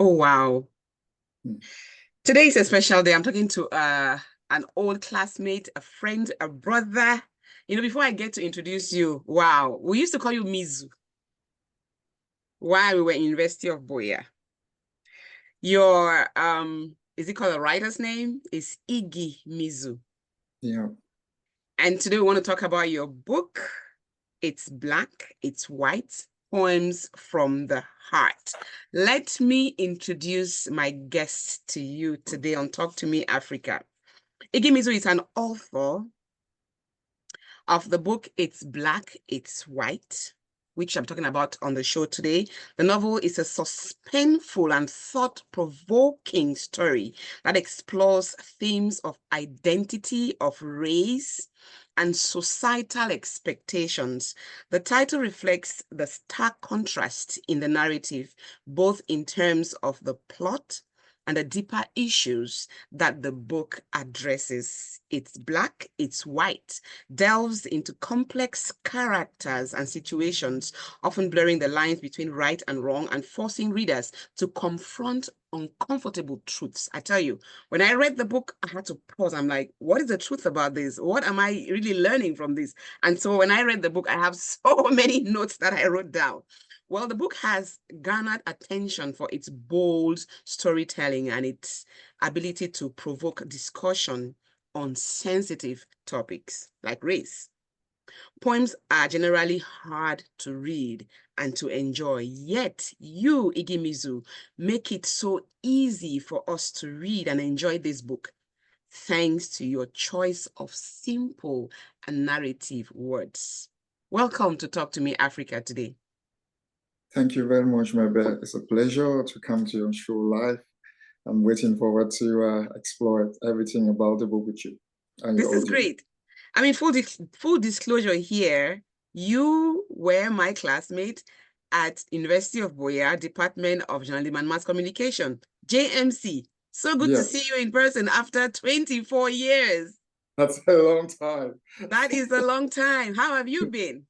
Oh, wow. Mm. Today is a special day. I'm talking to an old classmate, a friend, a brother. Before I get to introduce you, wow, we used to call you Mizu while we were in University of Boya. Your is it called a writer's name? Is Iggy Mizuh. Yeah. And today we want to talk about your book. It's Black, It's White, Poems from the Heart. Let me introduce my guest to you today on Talk to Me Africa. Iggy Mizuh is an author of the book It's Black, It's White, which I'm talking about on the show today. The novel is a suspenseful and thought-provoking story that explores themes of identity, of race, and societal expectations. The title reflects the stark contrast in the narrative, both in terms of the plot and the deeper issues that the book addresses. It's Black, It's White delves into complex characters and situations, often blurring the lines between right and wrong and forcing readers to confront uncomfortable truths. I tell you, when I read the book, I had to pause. I'm like, what is the truth about this? What am I really learning from this? And so when I read the book, I have so many notes that I wrote down. Well, the book has garnered attention for its bold storytelling and its ability to provoke discussion on sensitive topics like race. Poems are generally hard to read and to enjoy, yet you, Iggy Mizuh, make it so easy for us to read and enjoy this book, thanks to your choice of simple and narrative words. Welcome to Talk to Me Africa today. Thank you very much, my bad. It's a pleasure to come to your show live. I'm waiting forward to explore everything about the book with you and This your is audience. great. I mean, full disclosure here, you were my classmate at University of Boya, Department of Journalism and Mass Communication, JMC. So good to see Yes, you in person after 24 years. that's a long time. That is a long time. How have you been?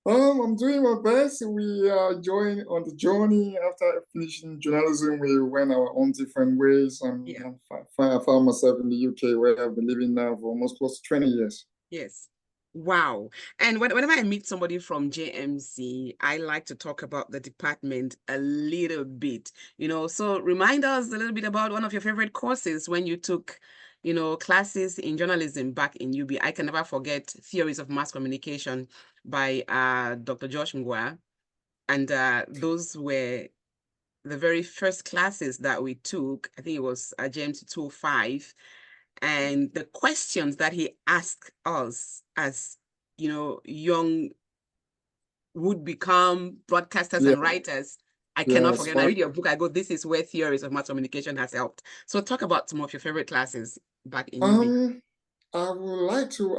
I'm doing my best. We joined on the journey after finishing journalism. We went our own different ways, and Yeah, I found myself in the UK, where I've been living now for almost close to 20 years. yes. Wow. And whenever I meet somebody from JMC, I like to talk about the department a little bit, So remind us a little bit about one of your favorite courses when you took, classes in journalism back in UB. I can never forget Theories of Mass Communication by Dr. Josh Ngwa. And those were the very first classes that we took. I think it was JMC 205. And the questions that he asked us as, young would become broadcasters Yeah, and writers, I yeah, cannot it's forget. When I fun. read your book, I go, this is where theories of mass communication has helped. So talk about some of your favorite classes back in UB. I would like to.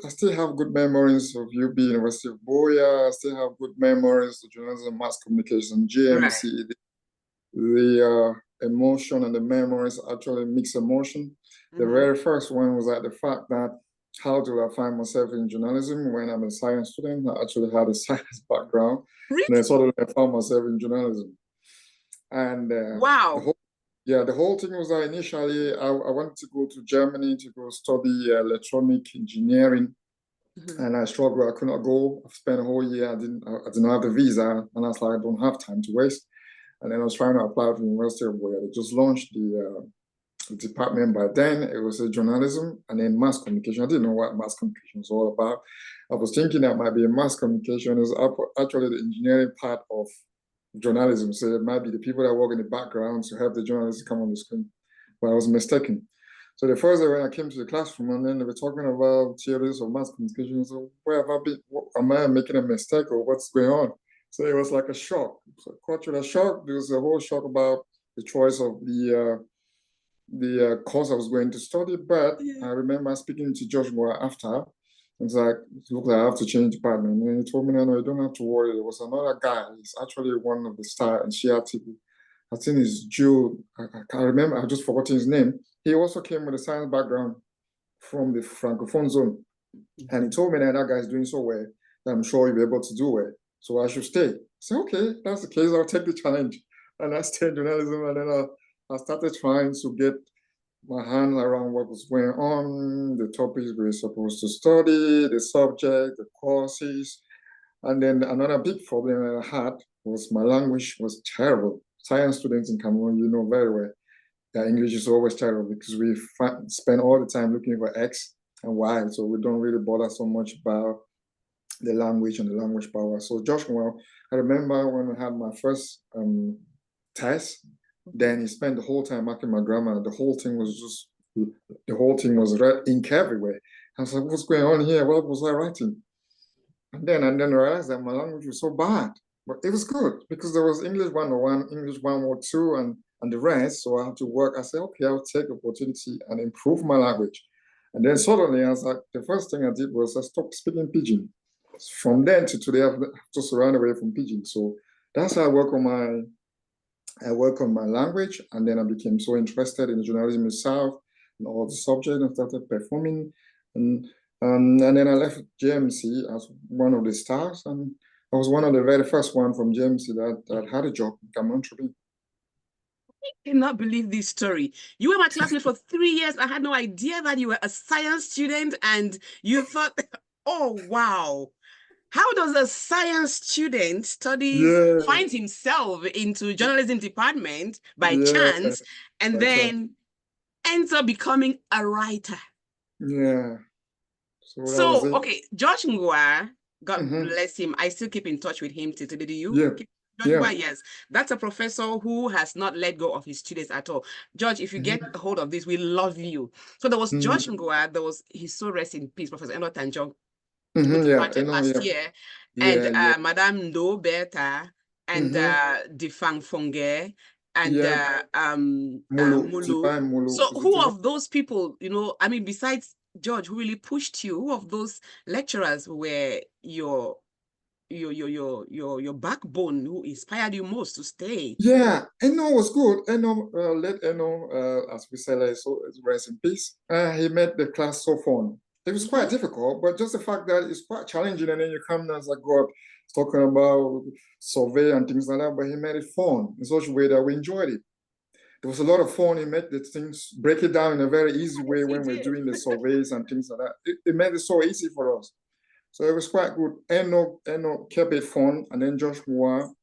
I still have good memories of UB University of Boya. I still have good memories of journalism, mass communication, Right. GMC. The emotion and the memories actually mix emotion. The Mm-hmm. very first one was the fact that how do I find myself in journalism when I'm a science student? I actually had a science background, and then Really? suddenly I found myself in journalism. And Wow. the whole thing was that initially I wanted to go to Germany to go study electronic engineering, Mm-hmm. and I struggled. I could not go. I spent a whole year. I didn't have the visa, and I was like, I don't have time to waste. And then I was trying to apply for the University of where they just launched the department. By then, it was a journalism and then mass communication. I didn't know what mass communication was all about. I was thinking that might be a mass communication. Is actually the engineering part of journalism. So it might be the people that work in the background to help the journalists come on the screen. But I was mistaken. So the first day when I came to the classroom and then they were talking about theories of mass communication, so where have I been? Am I making a mistake or what's going on? So it was like a shock. So cultural shock. There was a whole shock about the choice of the course I was going to study. But Yeah. I remember speaking to Joshua after. It's like, look, I have to change department. And he told me, no, you don't have to worry. There was another guy. He's actually one of the star in Shia TV. I think it's Joe. I can't remember. I just forgotten his name. He also came with a science background from the Francophone zone. And he told me that that guy's doing so well that I'm sure you'll be able to do well. So I should stay. I said, okay, that's the case. I'll take the challenge. and I stayed in journalism, and then I started trying to get my hand around what was going on, the topics we were supposed to study, the subject, the courses. And then another big problem I had was my language was terrible. Science students in Cameroon, you know very well, that English is always terrible because we spend all the time looking for X and Y. So we don't really bother so much about the language and the language power. So Josh, well, I remember when I had my first test, then he spent the whole time marking my grammar. The whole thing was red ink everywhere. I was like, what's going on here? What was I writing? And then I realized that my language was so bad. But it was good because there was English 101, English 102, and the rest. So I had to work. I said, okay, I'll take the opportunity and improve my language. And then suddenly I was like, the first thing I did was I stopped speaking Pidgin. From then to today, I've just run away from Pidgin. So that's how I work on my language, and then I became so interested in journalism itself and all the subjects and started performing. And then I left JMC as one of the stars, and I was one of the very first one from JMC that had a job in Cameroon Tribune. I cannot believe this story. You were my classmate for 3 years. I had no idea that you were a science student and you thought, oh, wow. How does a science student find himself into journalism department by chance and then ends up becoming a writer? Yeah. So that was So, it. okay, George Ngwa, God bless him. I still keep in touch with him till today. Do you? Yeah. George Ngwa, yes. That's a professor who has not let go of his students at all. George, if you get a hold of this, we love you. So there was George Ngwa, he's so rest in peace, Professor Eno Tanjong, who departed last year, and Madame Ndo Berta, and Defang Fonge, and Mulu. So who of those people, I mean, besides George, who really pushed you, who of those lecturers were your backbone, who inspired you most to stay? Yeah, Eno was good. Eno, let Eno, as we say, so rest in peace. He made the class so fun. It was quite difficult, but just the fact that it's quite challenging, and then you come as a God talking about survey and things like that, but he made it fun in such a way that we enjoyed it. There was a lot of fun. He made the things, break it down in a very easy way when we're doing the surveys and things like that. It made it so easy for us. So it was quite good. Eno kept it fun, and then Josh Moore,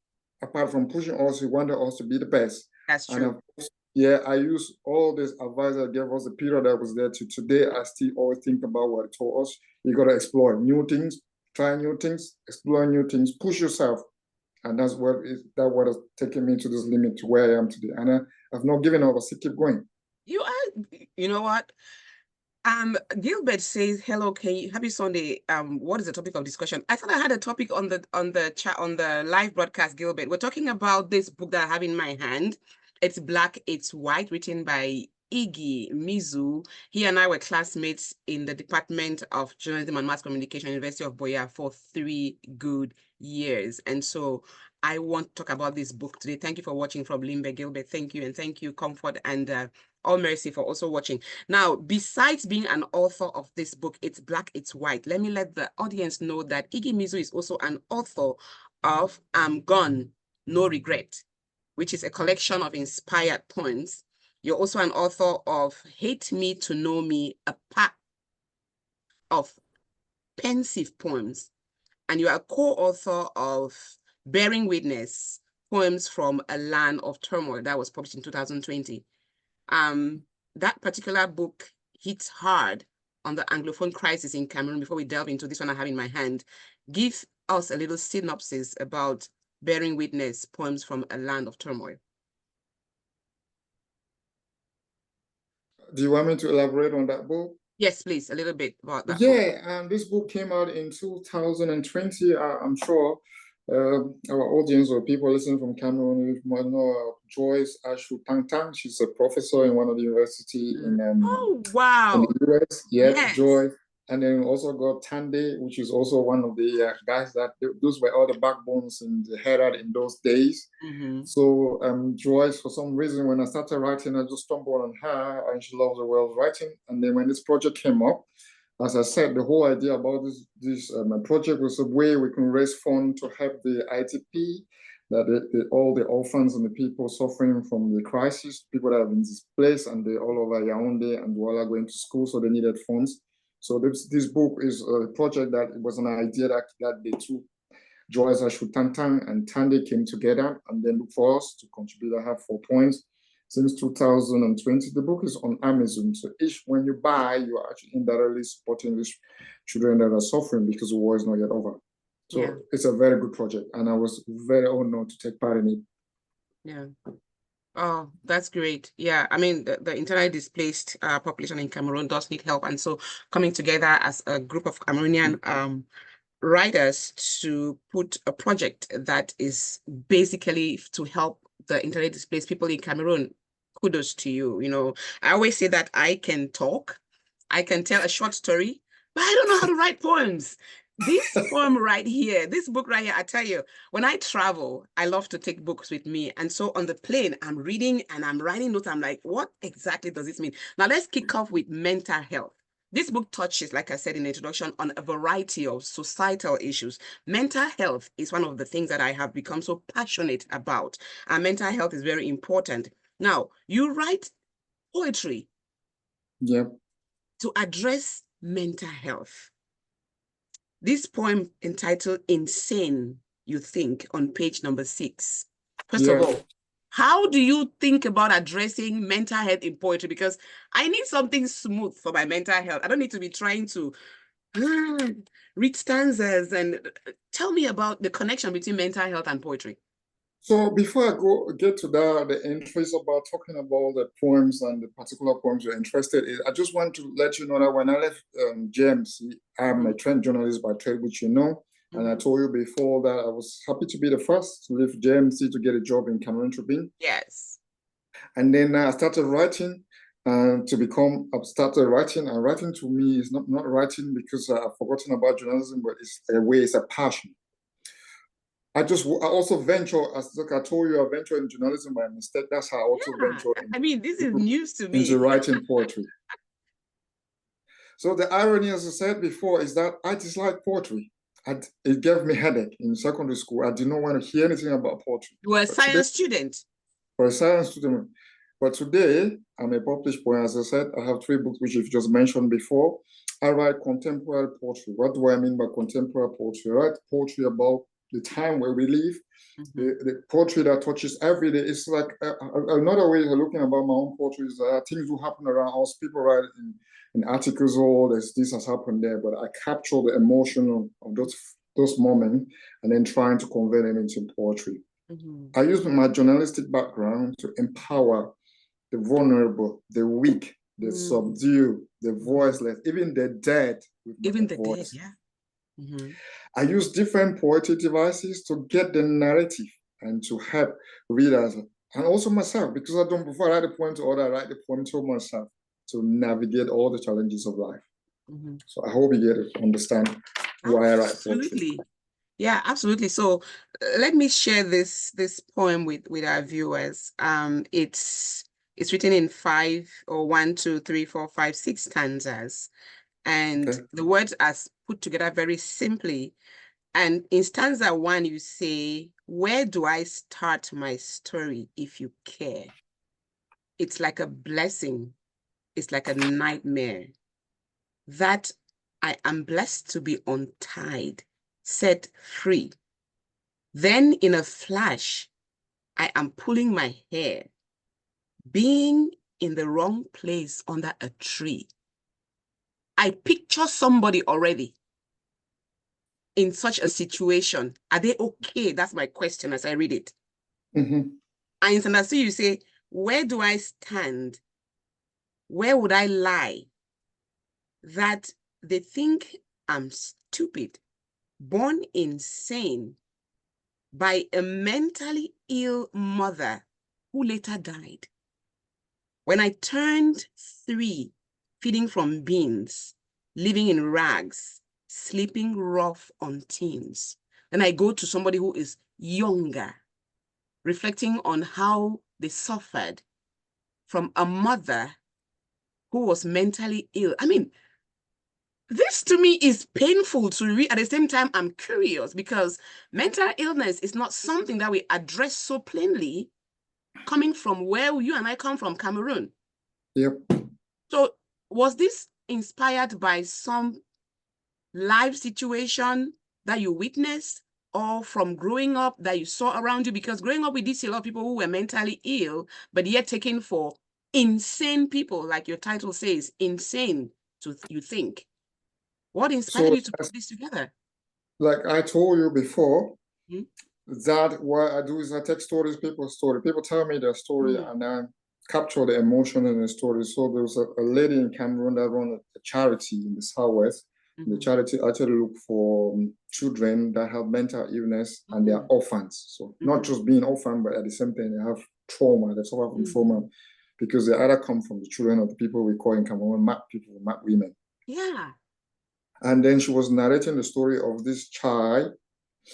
apart from pushing us, he wanted us to be the best. That's true. And yeah, I use all this advice that gave us the period that was there to today. I still always think about what he told us. You got to explore new things, try new things, explore new things, push yourself. And that's what has taken me to this limit to where I am today. And I've not given up. I still keep going. You know what? Gilbert says, hello, happy Sunday. What is the topic of discussion? I thought I had a topic on the chat, on the live broadcast, Gilbert. We're talking about this book that I have in my hand. It's Black, It's White, written by Iggy Mizuh. He and I were classmates in the Department of Journalism and Mass Communication, University of Boya, for 3 good years. And so I want to talk about this book today. Thank you for watching from Limbe, Gilbert. Thank you. And thank you, Comfort and All Mercy, for also watching. Now, besides being an author of this book, It's Black, It's White, let me let the audience know that Iggy Mizuh is also an author of I'm Gone, No Regret, which is a collection of inspired poems. You're also an author of Hate Me to Know Me, a pack of pensive poems. And you are a co-author of Bearing Witness, Poems from a Land of Turmoil, that was published in 2020. That particular book hits hard on the Anglophone crisis in Cameroon. Before we delve into this one I have in my hand, give us a little synopsis about Bearing Witness, Poems from a Land of Turmoil. Do you want me to elaborate on that book? Yes, please, a little bit about that. Yeah, this book came out in 2020. I'm sure our audience or people listening from Cameroon might know Joyce Ashu Tang. She's a professor in one of the university in wow, in the US. Yes. Joy. And then also got Tande, which is also one of the guys those were all the backbones in the Herald in those days. So Joyce, for some reason, when I started writing, I just stumbled on her, and she loves the world of writing. And then when this project came up, as I said, the whole idea about this project was a way we can raise funds to help the ITP that all the orphans and the people suffering from the crisis, people that have been displaced, and they all over Yaoundé and Douala going to school, so they needed funds. So this book is a project that it was an idea that the two, Joyce Ashutantang and Tande, came together and then looked for us to contribute. I have 4 points. Since 2020, the book is on Amazon. So when you buy, you are actually indirectly supporting these children that are suffering because the war is not yet over. So yeah, it's a very good project, and I was very honored to take part in it. Yeah. Oh, that's great. Yeah, I mean, the internally displaced population in Cameroon does need help. And so coming together as a group of Cameroonian writers to put a project that is basically to help the internally displaced people in Cameroon, kudos to you. You know, I always say that I can talk, I can tell a short story, but I don't know how to write poems. This poem right here, this book right here, I tell you, when I travel, I love to take books with me. And so on the plane, I'm reading and I'm writing notes. I'm like, what exactly does this mean? Now let's kick off with mental health. This book touches, like I said in the introduction, on a variety of societal issues. Mental health is one of the things that I have become so passionate about. And mental health is very important. Now, you write poetry, yeah, to address mental health. This poem entitled Insane, You Think, on page number 6. First of all, how do you think about addressing mental health in poetry? Because I need something smooth for my mental health. I don't need to be trying to read stanzas. And tell me about the connection between mental health and poetry. So before I get to that, the entries about talking about the poems and the particular poems you're interested in, I just want to let you know that when I left JMC, I'm a trained journalist by trade, which you know. And I told you before that I was happy to be the first to leave JMC to get a job in Cameroon Tribune. Yes. And then I started writing and started writing. And writing to me is not writing because I've forgotten about journalism, but it's a passion. I also venture, as I told you, I venture in journalism by mistake. That's how I also venture this is news to me. Into writing poetry. So the irony, as I said before, is that I dislike poetry. It gave me headache in secondary school. I did not want to hear anything about poetry. You were a science student. For a science student. But today, I'm a published poet. As I said, I have 3 books, which you've just mentioned before. I write contemporary poetry. What do I mean by contemporary poetry? I write poetry about the time where we live, the poetry that touches every day. It's like another way of looking about my own poetry is things do happen around us. People write in articles, this has happened there, but I capture the emotion of those moments and then trying to convey them into poetry. I use my journalistic background to empower the vulnerable, the weak, the subdued, the voiceless, even the dead. Even the dead, yeah. I use different poetic devices to get the narrative and to help readers and also myself, because before I write a poem to others, I write the poem to myself to navigate all the challenges of life. So I hope you get to understand why I write poetry. Yeah, absolutely. So let me share this poem with our viewers. It's written in 5 or 1, 2, 3, 4, 5, 6 stanzas. And the words are put together very simply. And in stanza 1, you say, where do I start my story if you care? It's like a blessing. It's like a nightmare. That I am blessed to be untied, set free. Then in a flash, I am pulling my hair, being in the wrong place under a tree. I picture somebody already in such a situation. Are they okay? That's my question as I read it. And in Sandasi, you say, where do I stand? Where would I lie? That they think I'm stupid, born insane by a mentally ill mother who later died. When I turned 3, feeding from beans, living in rags, sleeping rough on teens, then I go to somebody who is younger, reflecting on how they suffered from a mother who was mentally ill. I mean, This to me is painful to read. At the same time, I'm curious because mental illness is not something that we address so plainly coming from where you and I come from, Cameroon. Yep. So was this inspired by some life situation that you witnessed or from growing up that you saw around you? Because growing up, we did see a lot of people who were mentally ill, but yet taken for insane people, like your title says, insane to you think. What inspired So, you to put this together? like I told you before, Hmm? that what I do is I take stories, people's story. People tell me their story, Mm, and I capture the emotion in the story. So there was a lady in Cameroon that run a charity in the Southwest. The mhm, charity actually look for children that have mental illness and they are mm, orphans. So not mhm, just being orphan, but at the same time they have trauma. They suffer from trauma mhm. because they either come from the children of the people we call in Cameroon mad people, mad women. Yeah. And then she was narrating the story of this child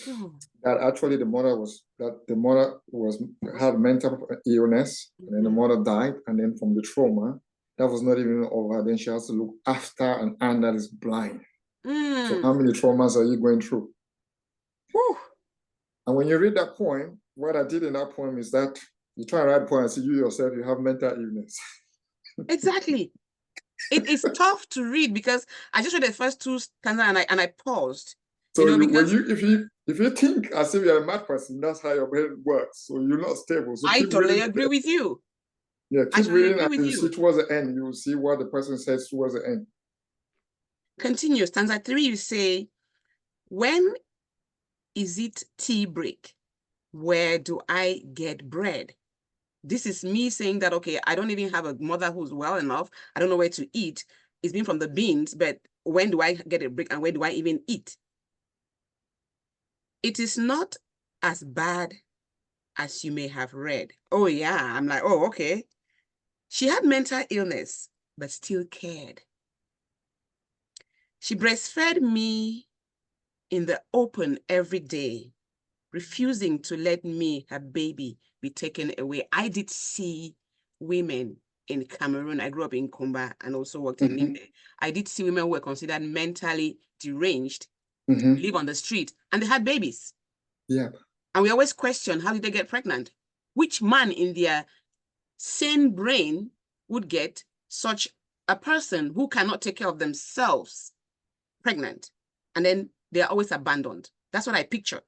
Oh. that actually the mother was had mental illness, and then the Mhm. mother died, and then from the trauma that was not even over, then she has to look after an aunt that is blind. So how Mm. many traumas are you going through? Whew. And when you read that poem, what I did in that poem is that you try and write a poem and see you yourself, you have mental illness. Exactly. It is tough to read because I just read the first two stanzas and I paused, So you when because you if you think as if you're a mad person, that's how your brain works. So you're not stable. So I keep totally reading. agree with you. Yeah, I keep totally reading, agree and with you see you. towards the end, you will see what the person says towards the end. Continue. Stanza 3, you say, when is it tea break? Where do I get bread? This is me saying that, okay, I don't even have a mother who's well enough. I don't know where to eat. It's been from the beans, but when do I get a break and where do I even eat? It is not as bad as you may have read. Oh, yeah. I'm like, oh, okay. She had mental illness, but still cared. She breastfed me in the open every day, refusing to let me, her baby, be taken away. I did see women in Cameroon. I grew up in Kumba and also worked in Mm-hmm. Limbe. I did see women who were considered mentally deranged, Mm-hmm. live on the street, and they had babies. Yeah. And we always question, how did they get pregnant? Which man in their sane brain would get such a person who cannot take care of themselves pregnant? And then they're always abandoned. That's what I pictured.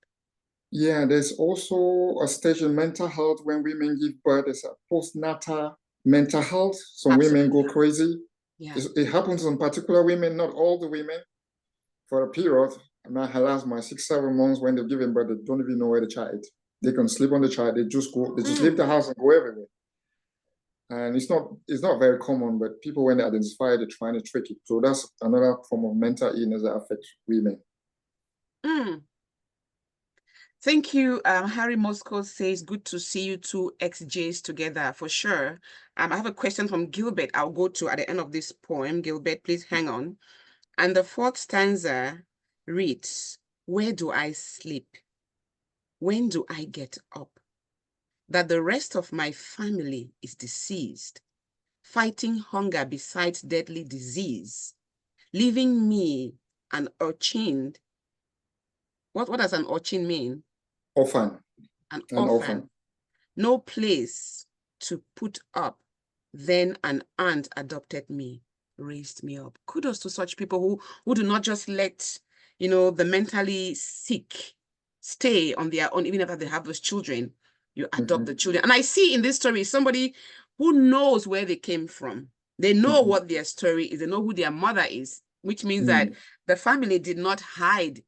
Yeah, there's also a stage in mental health when women give birth. There's a postnatal mental health. Some women go Absolutely. crazy. Yeah. It happens in particular women, not all the women, for a period. And I had last my 6, 7 months when they're giving birth, they don't even know where the child is. They can sleep on the child, they just leave Mm. the house and go everywhere. And it's not very common, but people when they identify it, they're trying to trick it. So that's another form of mental illness that affects women. Mm. Thank you. Harry Moscow says, good to see you two XJs together for sure. I have a question from Gilbert I'll go to at the end of this poem. Gilbert, please hang on. And the fourth stanza reads, where do I sleep? When do I get up? That the rest of my family is deceased, fighting hunger besides deadly disease, leaving me an urchin. What does an urchin mean? Orphan, An an orphan. orphan. No place to put up. Then an aunt adopted me, raised me up. Kudos to such people who do not just let, the mentally sick stay on their own, even after they have those children. You adopt the Mm-hmm. children. And I see in this story somebody who knows where they came from. They know Mm-hmm. what their story is. They know who their mother is, which means that Mm. the family did not hide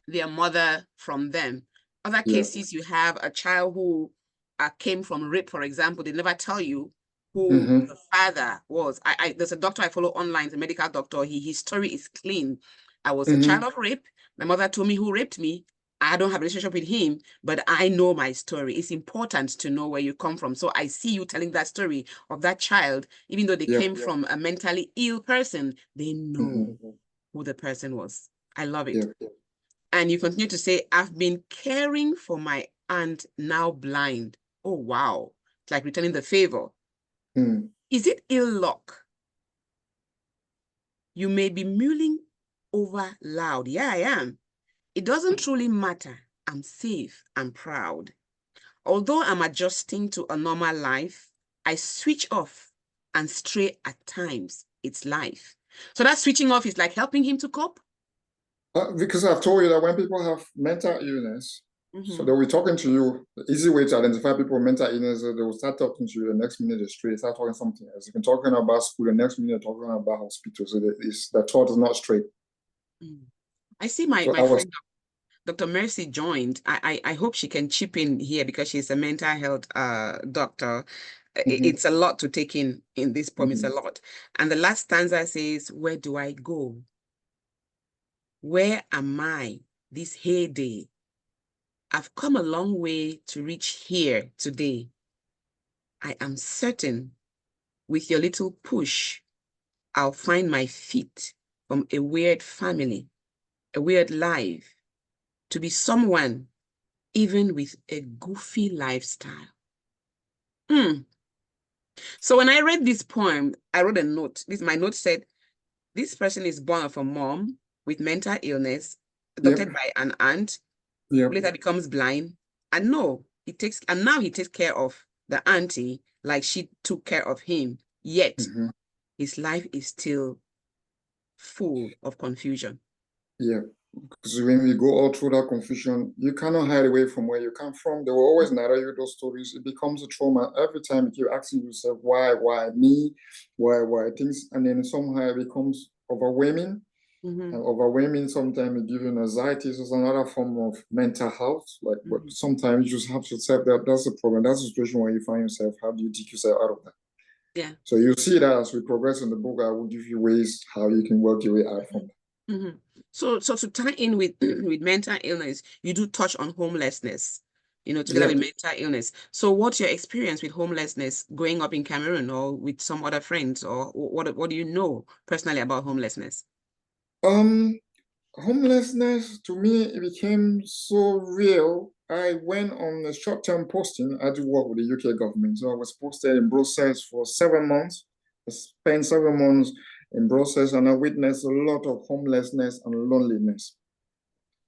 their mother from them. Other Yeah. cases, you have a child who came from rape, for example. They never tell you who Mm-hmm. the father was. There's a doctor I follow online, a medical doctor. His story is clean. I was a child Mm-hmm. of rape. My mother told me who raped me. I don't have a relationship with him, but I know my story. It's important to know where you come from. So I see you telling that story of that child, even though they Yep. came from a mentally ill person, they know Mm-hmm. who the person was. I love it. Yep. And you continue to say, I've been caring for my aunt now blind. Oh, wow. It's like returning the favor. Mm. Is it ill luck? You may be mulling over loud. Yeah, I am. It doesn't truly matter. I'm safe and proud. Although I'm adjusting to a normal life, I switch off and stray at times. It's life. So that switching off is like helping him to cope. Because I've told you that when people have mental illness, so Mm-hmm. they'll be talking to you. The easy way to identify people with mental illness is they will start talking to you. The next minute they're straight, start talking something else. They've been talking about school. The next minute they're talking about hospital. So the thought is not straight. I see my, So my I was, friend Dr. Mercy joined. I hope she can chip in here because she's a mental health doctor. mhm, It's a lot to take in this poem. It's a mhm. lot. And the last stanza says, where do I go? Where am I this heyday? I've come a long way to reach here today. I am certain with your little push, I'll find my feet from a weird family, a weird life, to be someone even with a goofy lifestyle. So when I read this poem, I wrote a note. My note said, this person is born of a mom with mental illness, Yep, adopted by an aunt, yep. who later becomes blind. And now he takes care of the auntie like she took care of him. Yet Mhm. his life is still full of confusion. Yeah. Because when you go all through that confusion, you cannot hide away from where you come from. They will always narrate you those stories. It becomes a trauma every time you keep asking yourself, why me? Why things? And then somehow it becomes overwhelming. Mm-hmm. And overwhelming sometimes it gives you anxiety. So it's another form of mental health. Like, but Mm-hmm. sometimes you just have to accept that that's the problem. That's the situation where you find yourself. How do you dig yourself out of that? Yeah. So you see that as we progress in the book, I will give you ways how you can work your way out from that. Mm-hmm. So to tie in with with mental illness, you do touch on homelessness, together with Yep. mental illness. So what's your experience with homelessness growing up in Cameroon or with some other friends, or what do you know personally about homelessness? Um, Homelessness to me it became so real. I went on a short-term posting. I do work with the UK government, so I was posted in Brussels for 7 months. I spent 7 months in Brussels, and I witnessed a lot of homelessness and loneliness.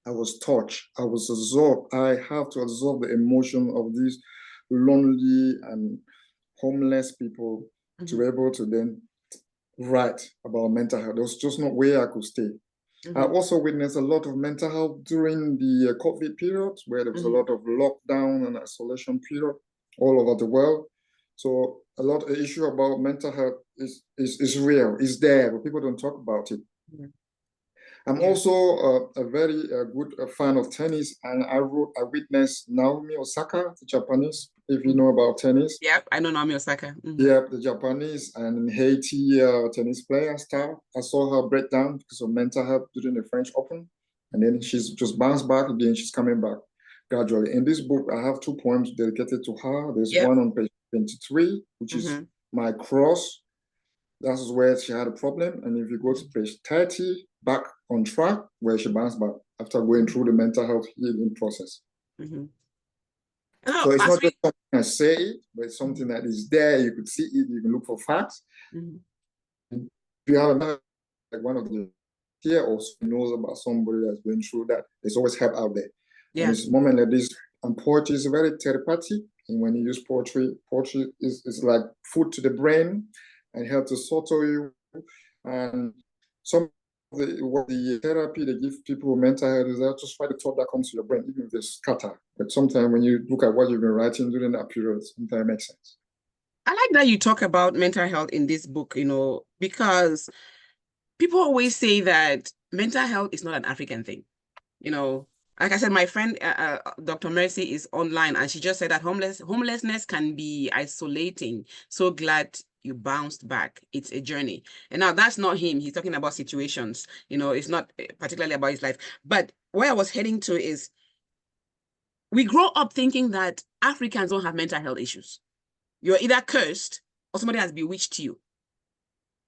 I was touched. I was absorbed. I have to absorb the emotion of these lonely and homeless people to Mm-hmm. be able to then write about mental health. There was just no way I could stay. I Mm-hmm. also witnessed a lot of mental health during the COVID period, where there was a Mm-hmm. lot of lockdown and isolation period all over the world. So a lot of issue about mental health is real, is there, but people don't talk about it. I'm Yeah. also a very good fan of tennis, and I witnessed Naomi Osaka, the Japanese, if you Mm-hmm. know about tennis. Yep, I know Naomi Osaka. Mm-hmm. Yeah, the Japanese and Haiti tennis player star. I saw her break down because of mental health during the French Open. And then she's just bounced back again. She's coming back gradually. In this book, I have 2 poems dedicated to her. There's Yep. one on page 23, which is Mm-hmm. My Cross. That's where she had a problem. And if you go to page 30, Back on Track, where she bounced back after going through the mental health healing process. Mm-hmm. So Oh, it's as not we just something I say it, but it's Mhm. something that is there. You could see it, you can look for facts. Mhm. If you have another, like one of the here also knows about somebody that's going through that, there's always help out there. And Yeah. it's a moment like this, and poetry is very therapeutic. And when you use poetry is like food to the brain and help to settle you. And some of the therapy they give people with mental health is that just try the thought that comes to your brain, even if they scatter. But sometimes when you look at what you've been writing during that period, sometimes it makes sense. I like that you talk about mental health in this book, because people always say that mental health is not an African thing. You know, like I said, my friend Dr. Mercy is online, and she just said that homelessness can be isolating. So glad you bounced back. It's a journey. And now that's not him. He's talking about situations. It's not particularly about his life. But where I was heading to is we grow up thinking that Africans don't have mental health issues. You're either cursed or somebody has bewitched you.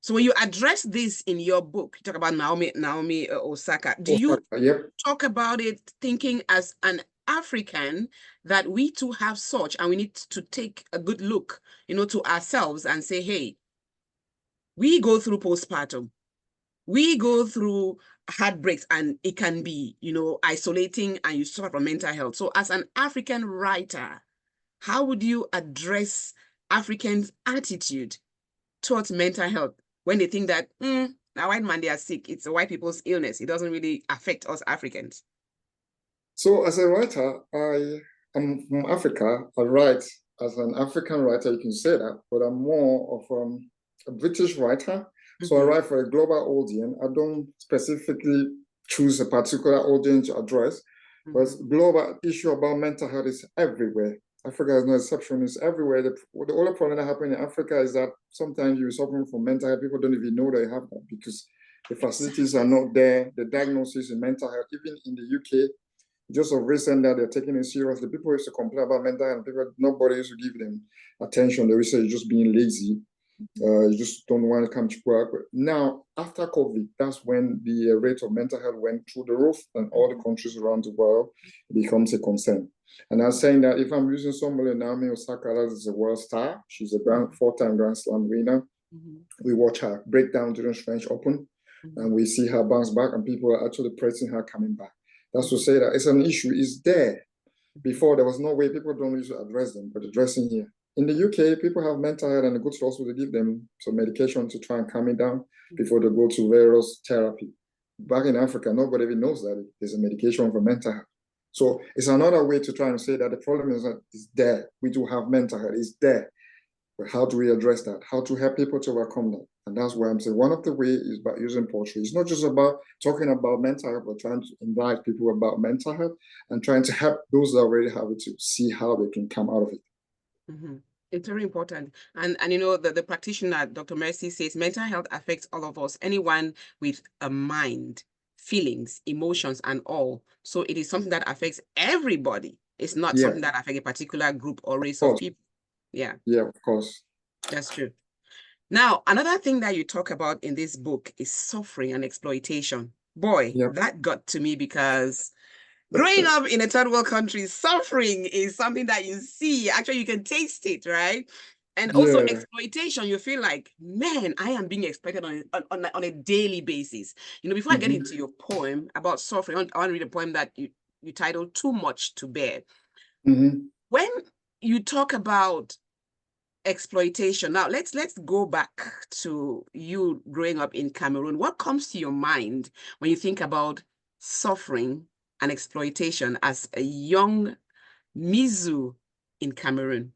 So when you address this in your book, you talk about Naomi Osaka. Do you Osaka, yep. talk about it thinking as an African that we too have such, and we need to take a good look, to ourselves and say, hey, we go through postpartum. we go through heartbreaks and it can be, isolating and you suffer from mental health. So as an African writer, how would you address Africans' attitude towards mental health when they think that, a white man, they are sick. It's a white people's illness. It doesn't really affect us Africans. So as a writer, I am from Africa. I write as an African writer, you can say that, but I'm more of a British writer. So I write for a global audience. I don't specifically choose a particular audience to address, but global issue about mental health is everywhere. Africa is no exception. It's everywhere. The only problem that happens in Africa is that sometimes you're suffering from mental health. People don't even know they have that because the facilities are not there. The diagnosis in mental health, even in the UK, just of recent that they're taking it seriously. People used to complain about mental health. Nobody used to give them attention. They used to say you're just being lazy. You just don't want to come to work. But now, after COVID, that's when the rate of mental health went through the roof, and all the countries around the world, it becomes a concern. And I'm saying that if I'm using somebody, Naomi Osaka, that is a world star. She's a four-time Grand Slam winner. We watch her break down during French Open, and we see her bounce back, and people are actually praising her coming back. That's to say that it's an issue. It's there. Before, there was no way. People don't usually address them, but addressing here. In the UK, people have mental health and they go to the hospital to give them some medication to try and calm it down before they go to various therapy. Back in Africa, nobody even knows that there's a medication for mental health. So it's another way to try and say that the problem is that it's there. We do have mental health. It's there. But how do we address that? How to help people to overcome that? And that's why I'm saying one of the ways is by using poetry. It's not just about talking about mental health, but trying to invite people about mental health and trying to help those that already have it to see how they can come out of it. It's very important. And the practitioner, Dr. Mercy, says mental health affects all of us, anyone with a mind, feelings, emotions, and all. So it is something that affects everybody. It's not something that affects a particular group or race of people. Yeah. Yeah, of course. That's true. Now, another thing that you talk about in this book is suffering and exploitation. Boy, that got to me because growing up in a third world country, suffering is something that you see. Actually, you can taste it, right? And also exploitation, you feel like, man, I am being exploited on a daily basis. Before I get into your poem about suffering, I want to read a poem that you titled Too Much to Bear. When you talk about exploitation, now let's go back to you growing up in Cameroon. What comes to your mind when you think about suffering and exploitation as a young Mizuh in Cameroon?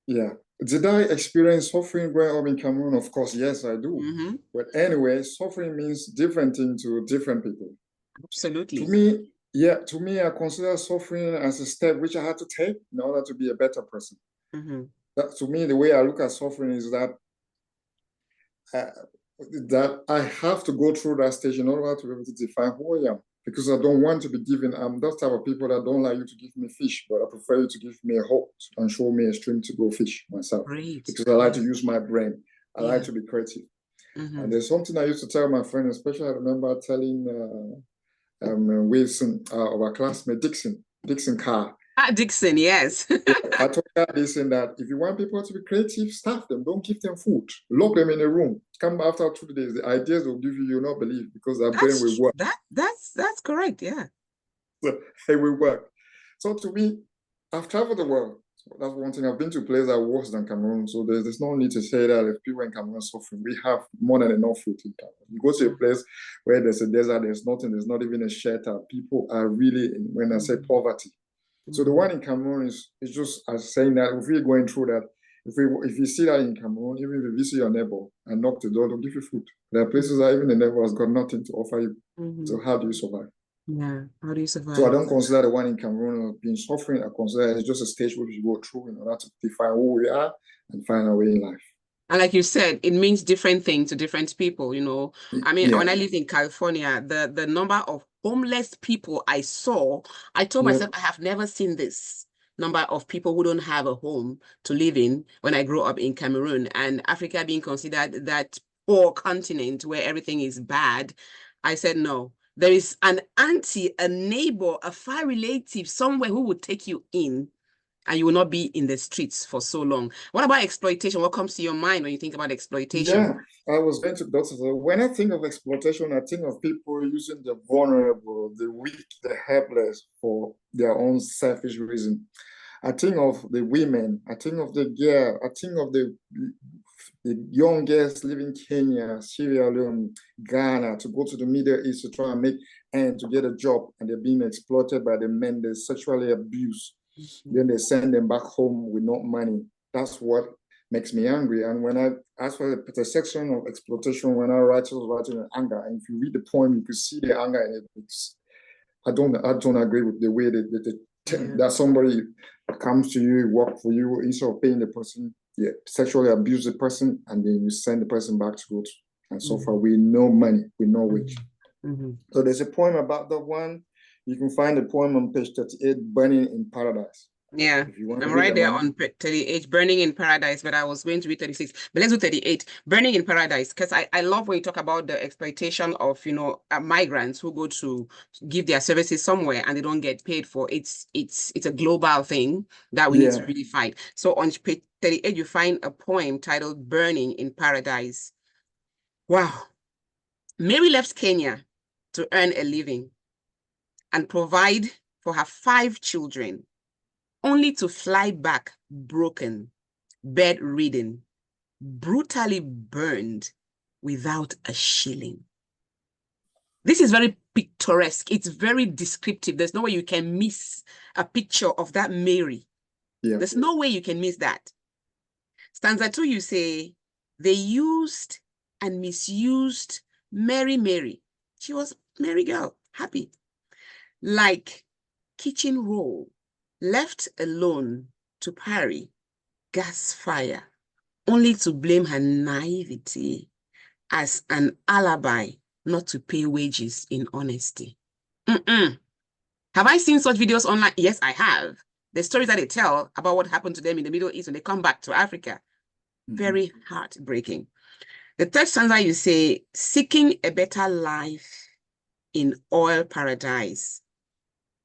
Yeah. Did I experience suffering growing up in Cameroon? Of course, yes, I do. But anyway, suffering means different things to different people. Absolutely. To me, I consider suffering as a step which I had to take in order to be a better person. That, to me, the way I look at suffering is that that I have to go through that stage in order to be able to define who I am. Because I don't want to be given, I'm those type of people that don't like you to give me fish, but I prefer you to give me a hook and show me a stream to go fish myself. Great. Because I like to use my brain. I like to be creative. And there's something I used to tell my friend, especially I remember telling Wilson, of our classmate, Dixon Carr. Dixon, yes. I told her this and that if you want people to be creative, staff them, don't give them food. Lock them in a room. Come after 2 days, the ideas they'll give you, you'll not believe because their brain will work. That's correct, yeah. So it will work. So to me, I've traveled the world. So that's one thing. I've been to places that are worse than Cameroon. So there's no need to say that if people in Cameroon are suffering, we have more than enough food in Cameroon. You go to a place where there's a desert, there's nothing, there's not even a shelter. People are really, when I say poverty. So the one in Cameroon is just as saying that if we're going through that, if you see that in Cameroon, even if you visit your neighbor and knock the door, they'll give you food. There are places that even the neighbor has got nothing to offer you. So how do you survive? Yeah, how do you survive? So I don't consider the one in Cameroon as being suffering. I consider it's just a stage where we go through in order to define who we are and find our way in life. And like you said, it means different things to different people, I mean, when I lived in California, the number of homeless people I saw, I told myself I have never seen this number of people who don't have a home to live in when I grew up in Cameroon. And Africa being considered that poor continent where everything is bad, I said, no, there is an auntie, a neighbor, a far relative somewhere who would take you in. and you will not be in the streets for so long. What about exploitation? What comes to your mind when you think about exploitation? Yeah, I was going to go to the, when I think of exploitation, I think of people using the vulnerable, the weak, the helpless for their own selfish reason. I think of the women, I think of the girl, I think of the young girls living Kenya, Sierra Leone, Ghana to go to the Middle East to try and make and to get a job, and they're being exploited by the men, they're sexually abused. Then they send them back home with no money. That's what makes me angry. And when I ask for the section of exploitation, when I was writing in anger, and if you read the poem, you can see the anger in it. I don't agree with the way that somebody comes to you, work for you, instead of paying the person, sexually abuse the person, and then you send the person back to go to. And so far, we know money, we know wage. So there's a poem about that one. You can find the poem on page 38, Burning in Paradise. Yeah, I'm right there on 38, Burning in Paradise, but I was going to read 36. But let's do 38, Burning in Paradise, because I love when you talk about the exploitation of, migrants who go to give their services somewhere and they don't get paid for. It's a global thing that we need to really fight. So on page 38, you find a poem titled Burning in Paradise. Wow. Mary left Kenya to earn a living and provide for her 5 children, only to fly back broken, bedridden, brutally burned without a shilling. This is very picturesque. It's very descriptive. There's no way you can miss a picture of that Mary. There's no way you can miss that. Stanza 2, you say, they used and misused Mary. She was Mary girl, happy. Like kitchen roll, left alone to parry gas fire, only to blame her naivety as an alibi not to pay wages in honesty. Have I seen such videos online? Yes, I have. The stories that they tell about what happened to them in the Middle East when they come back to Africa. Very heartbreaking. The third stanza, you say, seeking a better life in oil paradise.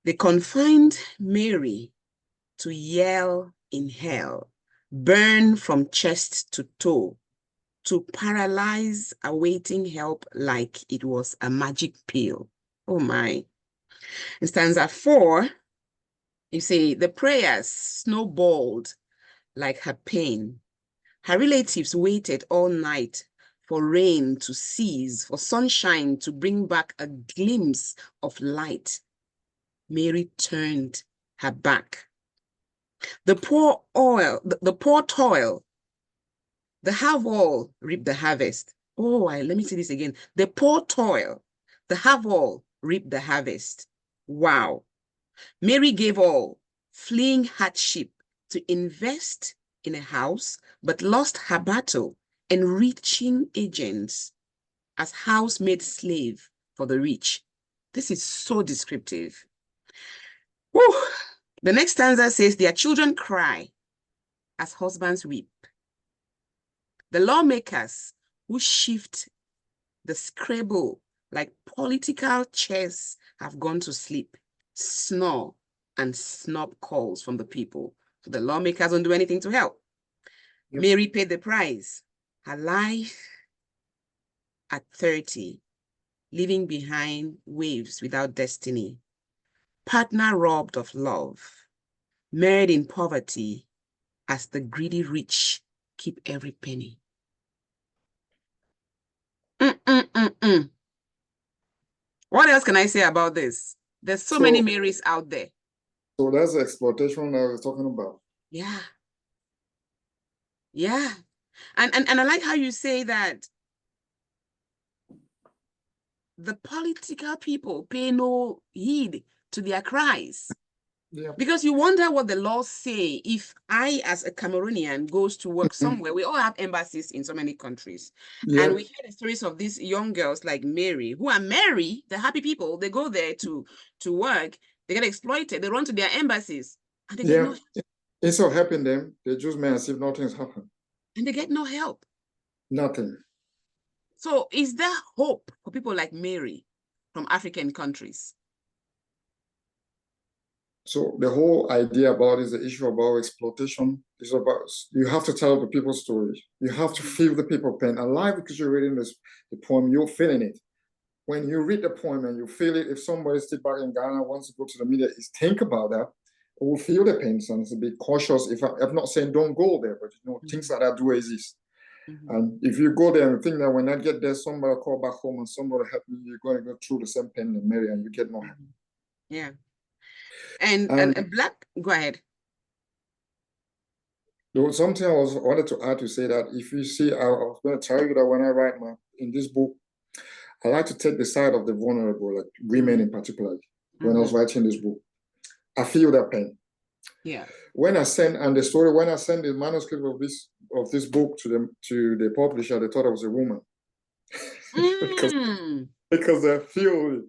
They confined Mary to yell in hell, burn from chest to toe, to paralyze awaiting help like it was a magic pill. Oh my. In stanza 4, you say, the prayers snowballed like her pain. Her relatives waited all night for rain to cease, for sunshine to bring back a glimpse of light. Mary turned her back. The poor toil, the have all reap the harvest. Oh, let me say this again. The poor toil, the have all reap the harvest. Wow. Mary gave all, fleeing hardship to invest in a house, but lost her battle, enriching agents as housemaid slave for the rich. This is so descriptive. Whew. The next stanza says, their children cry as husbands weep. The lawmakers who shift the scribble like political chairs have gone to sleep, snore and snub calls from the people. So the lawmakers don't do anything to help. Mary paid the price. Her life at 30, leaving behind waves without destiny, partner robbed of love, married in poverty as the greedy rich keep every penny. What else can I say about this? There's so many Marys out there. So that's the exploitation that I was talking about. Yeah. Yeah. And I like how you say that the political people pay no heed to their cries. Because you wonder what the laws say if I, as a Cameroonian, goes to work somewhere. We all have embassies in so many countries. And we hear the stories of these young girls like Mary, who are merry, the happy people. They go there to work. They get exploited. They run to their embassies. And they get no help. Instead of helping them, they just make as if nothing's happened. And they get no help. Nothing. So is there hope for people like Mary from African countries? So the whole idea about is the issue about exploitation is about you have to tell the people's story. You have to feel the people pain. And live because you're reading the poem, you're feeling it. When you read the poem and you feel it, if somebody still back in Ghana wants to go to the media, is think about that. It will feel the pain, and it's a bit cautious. I'm not saying don't go there, but things like that do exist. And if you go there and think that when I get there, somebody call back home and somebody help me, you're going to go through the same pain and Mary, and you get no help. Yeah. And Black, go ahead. There was something I wanted to add to say that if you see, I was going to tell you that when I write in this book, I like to take the side of the vulnerable, like women in particular. When I was writing this book, I feel that pain. Yeah. When I send the manuscript of this book to the publisher, they thought I was a woman. because they feel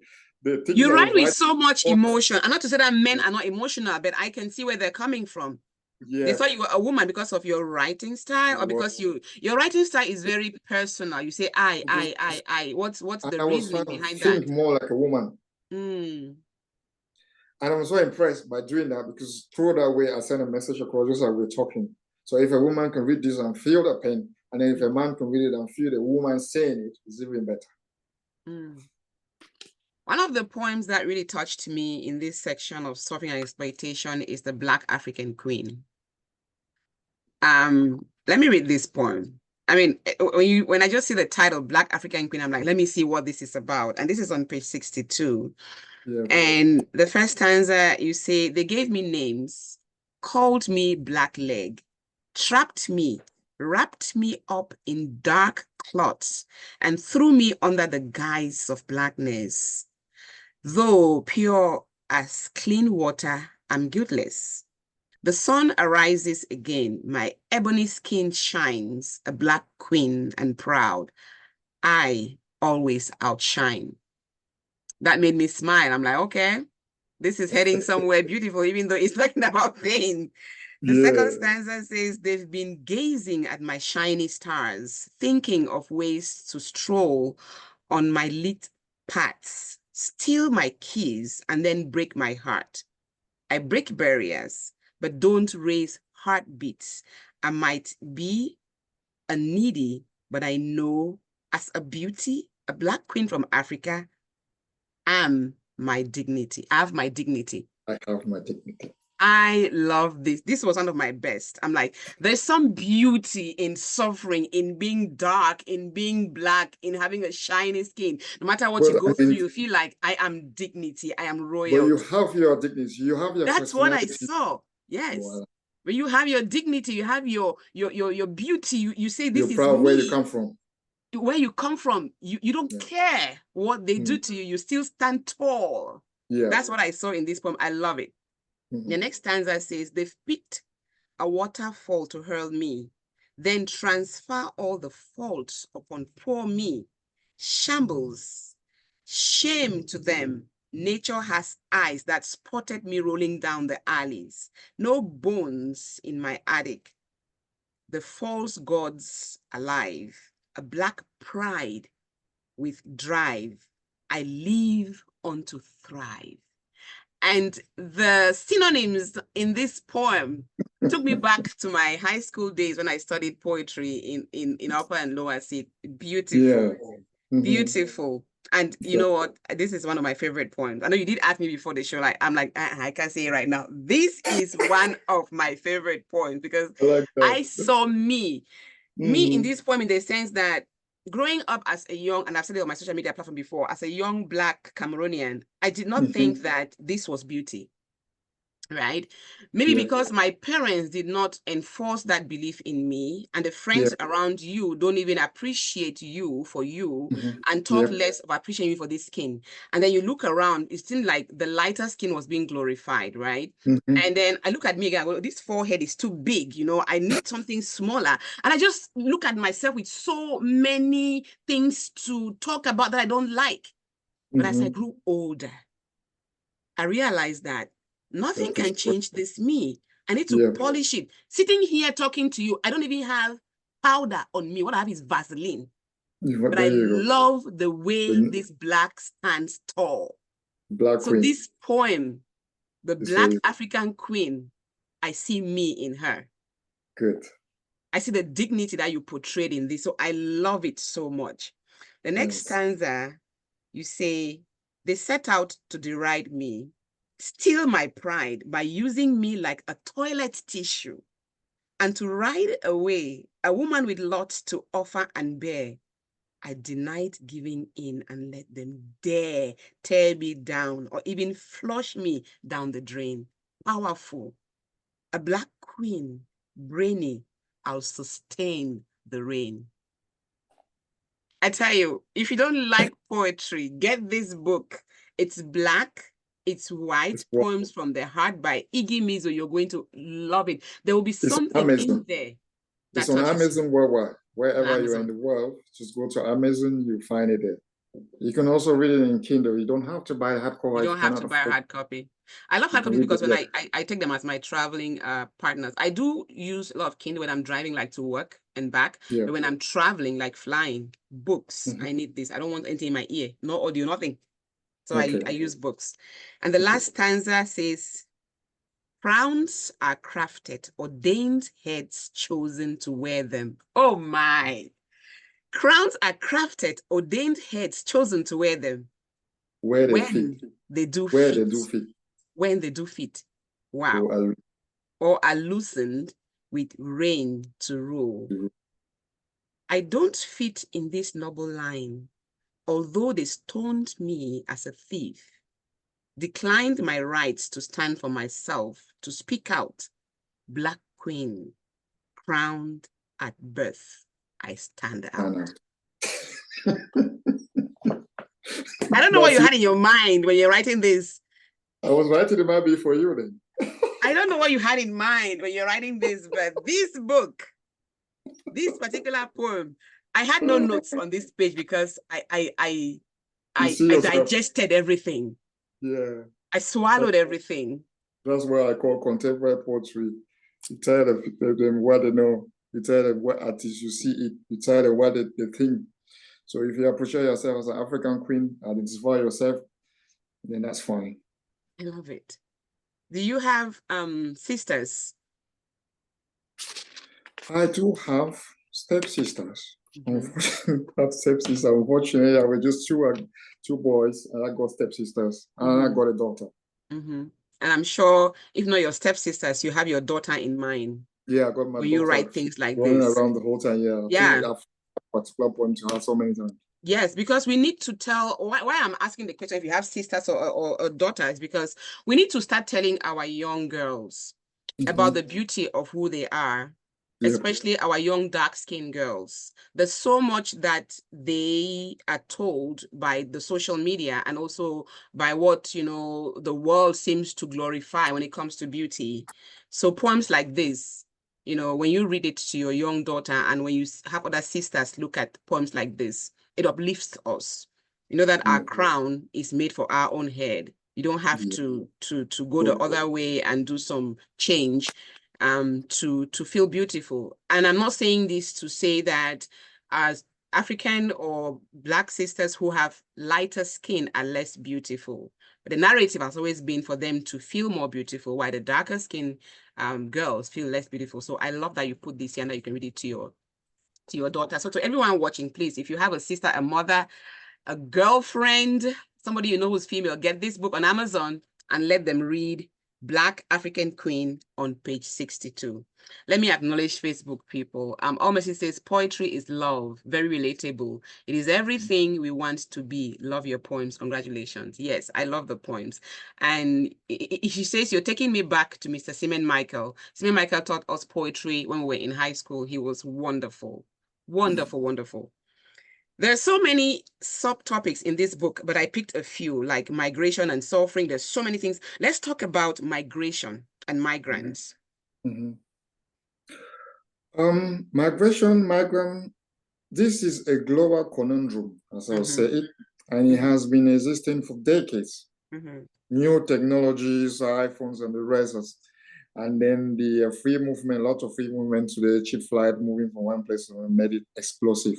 you write with so much emotion. And not to say that men are not emotional, but I can see where they're coming from. Yeah. They thought you were a woman because of your writing style, or because your writing style is very personal. You say I. What's the reasoning behind that? I think more like a woman. And I'm so impressed by doing that, because through that way I send a message across just like we're talking. So if a woman can read this and feel the pain, and then if a man can read it and feel the woman saying it, it's even better. One of the poems that really touched me in this section of Suffering and Exploitation is the Black African Queen. Let me read this poem. I mean, when I just see the title, Black African Queen, I'm like, let me see what this is about. And this is on page 62. Yeah. And the first stanza, you say, they gave me names, called me Black Leg, trapped me, wrapped me up in dark cloths, and threw me under the guise of blackness. Though pure as clean water, I'm guiltless. The sun arises again, my ebony skin shines, a black queen and proud. I always outshine. That made me smile. I'm like, okay, this is heading somewhere beautiful, even though it's talking about pain. The second stanza says, they've been gazing at my shiny stars, thinking of ways to stroll on my lit paths, steal my keys, and then break my heart. I break barriers, but don't raise heartbeats. I might be a needy, but I know as a beauty, a Black queen from Africa, am my dignity. I have my dignity. I have my dignity. I love this. This was one of my best. I'm like, there's some beauty in suffering, in being dark, in being Black, in having a shiny skin. No matter what you go through, you feel like I am dignity. I am royal. But you have your dignity. You have your That's what I saw. Yes. Wow. When you have your dignity, you have your beauty. You say this is proud me. Where you come from. Where you come from, you don't care what they do to you. You still stand tall. Yeah. That's what I saw in this poem. I love it. The next stanza says, they've picked a waterfall to hurl me, then transfer all the faults upon poor me. Shambles, shame to them. Nature has eyes that spotted me rolling down the alleys. No bones in my attic. The false gods alive. A Black pride with drive. I live on to thrive. And the synonyms in this poem took me back to my high school days when I studied poetry in upper and lower C. Beautiful. Yeah. Beautiful. And you know what? This is one of my favorite poems. I know you did ask me before the show, I'm like, I can't say it right now. This is one of my favorite poems because I saw me in this poem in the sense that growing up as a young, and I've said it on my social media platform before, as a young Black Cameroonian, I did not think that this was beauty. Right? Maybe because my parents did not enforce that belief in me, and the friends around you don't even appreciate you for you and talk less of appreciating you for this skin. And then you look around, it seemed like the lighter skin was being glorified, right? And then I look at me again, I go, this forehead is too big, I need something smaller. And I just look at myself with so many things to talk about that I don't like. But as I grew older, I realized that nothing can change this me. I need to polish it. Sitting here talking to you, I don't even have powder on me. What I have is Vaseline. But I love the way this Black stands tall. Black so queen. This poem The Black African Queen, I see me in her. Good. I see the dignity that you portrayed in this. So I love it so much. The next stanza, you say, they set out to deride me, steal my pride by using me like a toilet tissue, and to ride away, a woman with lots to offer and bear. I denied giving in and let them dare tear me down or even flush me down the drain. Powerful, a Black queen, brainy, I'll sustain the rain. I tell you, if you don't like poetry, get this book. It's Black, it's White, Poems from the Heart by Iggy Mizuh. You're going to love it. There will be something in there. It's on Amazon worldwide. Wherever you're in the world, just go to Amazon, you find it there. You can also read it in Kindle. You don't have to buy a hardcover. You don't have to buy a hard copy. I love hard copies because when I take them as my traveling partners. I do use a lot of Kindle when I'm driving, like to work and back. Yeah. But when I'm traveling, like flying, books, I need this. I don't want anything in my ear, no audio, nothing. So I use books. And the last stanza says, crowns are crafted, ordained heads chosen to wear them. Oh my. Crowns are crafted, ordained heads chosen to wear them. Where they do fit. When they do fit. Wow. Or are loosened with reign to rule. I don't fit in this noble line, although they stoned me as a thief, declined my rights to stand for myself, to speak out. Black queen, crowned at birth, I stand out. I don't know what you had in your mind when you're writing this. I was writing it maybe for you then. I don't know what you had in mind when you're writing this, but this book, this particular poem, I had no notes on this page because I digested everything. Yeah. I swallowed everything. That's what I call contemporary poetry. You tell them what they know. You tell them what artists you see it. You tell them what they think. So if you appreciate yourself as an African queen, identify yourself, then that's fine. I love it. Do you have sisters? I do have stepsisters. Unfortunately, I was just two boys, and I got stepsisters, and I got a daughter. And I'm sure, if not your stepsisters, you have your daughter in mind. Yeah, I got my daughter. When you write things like running this, around the whole time. Yeah, yeah. I've particular poem to her so many times. Yes, because we need to tell why I'm asking the question if you have sisters or daughters, because we need to start telling our young girls about the beauty of who they are, especially our young dark-skinned girls. There's so much that they are told by the social media and also by what, you know, the world seems to glorify when it comes to beauty. So poems like this, you know, when you read it to your young daughter and when you have other sisters look at poems like this, it uplifts us. You know that our crown is made for our own head. You don't have to go the other way and do some change to feel beautiful. And I'm not saying this to say that as African or Black sisters who have lighter skin are less beautiful. But the narrative has always been for them to feel more beautiful, while the darker skin girls feel less beautiful. So I love that you put this here and that you can read it to your daughter. So to everyone watching, please, if you have a sister, a mother, a girlfriend, somebody you know who's female, get this book on Amazon and let them read Black African Queen on page 62. Let me acknowledge Facebook people. Almost says poetry is love, very relatable. It is everything we want to be. Love your poems. Congratulations. Yes, I love the poems. And she says you're taking me back to Mr. Simon Michael. Simon Michael taught us poetry when we were in high school. He was wonderful. Wonderful, wonderful. There's so many subtopics in this book, but I picked a few, like migration and suffering. There's so many things. Let's talk about migration and migrants. Migration, migrant, this is a global conundrum, as I'll say it, and it has been existing for decades. New technologies, iPhones and the rest, and then the free movement, a lot of free movement today, cheap flight, moving from one place to another, made it explosive.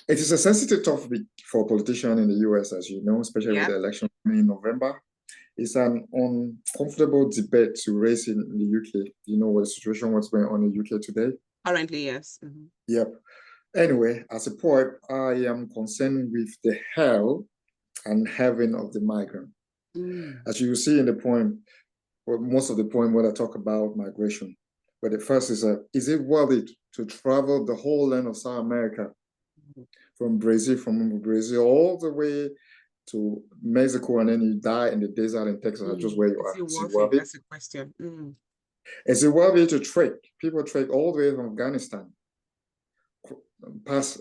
It is a sensitive topic for politicians in the US, as you know, especially with the election in November. it's an uncomfortable debate to raise in the UK. You know what the situation, what's going on in the UK today? Currently, yes. Yep. Anyway, as a poet, I am concerned with the hell and heaven of the migrant. As you see in the poem, or most of the poem when I talk about migration. But the first is it worth it to travel the whole land of South America from Brazil all the way to Mexico, and then you die in the desert in Texas, just where you are? Is it worth it? That's a question. Is it worth it to trek? People trek all the way from Afghanistan, pass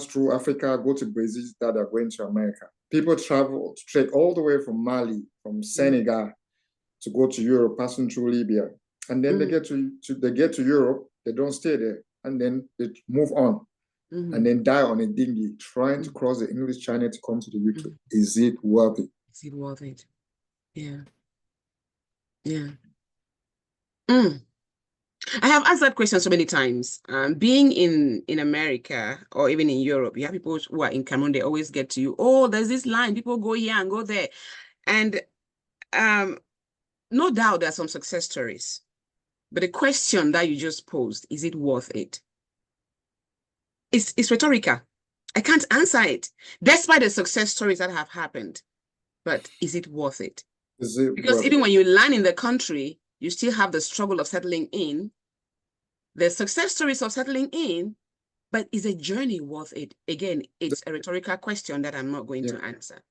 through Africa, go to Brazil, that are going to America. People travel, trek all the way from Mali, from Senegal, to go to Europe, passing through Libya, and then they get to Europe. They don't stay there, and then they move on, and then die on a dinghy trying to cross the English Channel to come to the UK. Is it worth it? Is it worth it? Yeah. Yeah. I have asked that question so many times. Being in America or even in Europe, you have people who are in Cameroon, they always get to you, oh, there's this line, people go here and go there. And no doubt there are some success stories. But the question that you just posed, is it worth it? It's rhetorical. I can't answer it, despite the success stories that have happened. But is it worth it? Because even when you land in the country, you still have the struggle of settling in. The success stories of settling in, but is a journey worth it? Again, it's a rhetorical question that I'm not going to answer.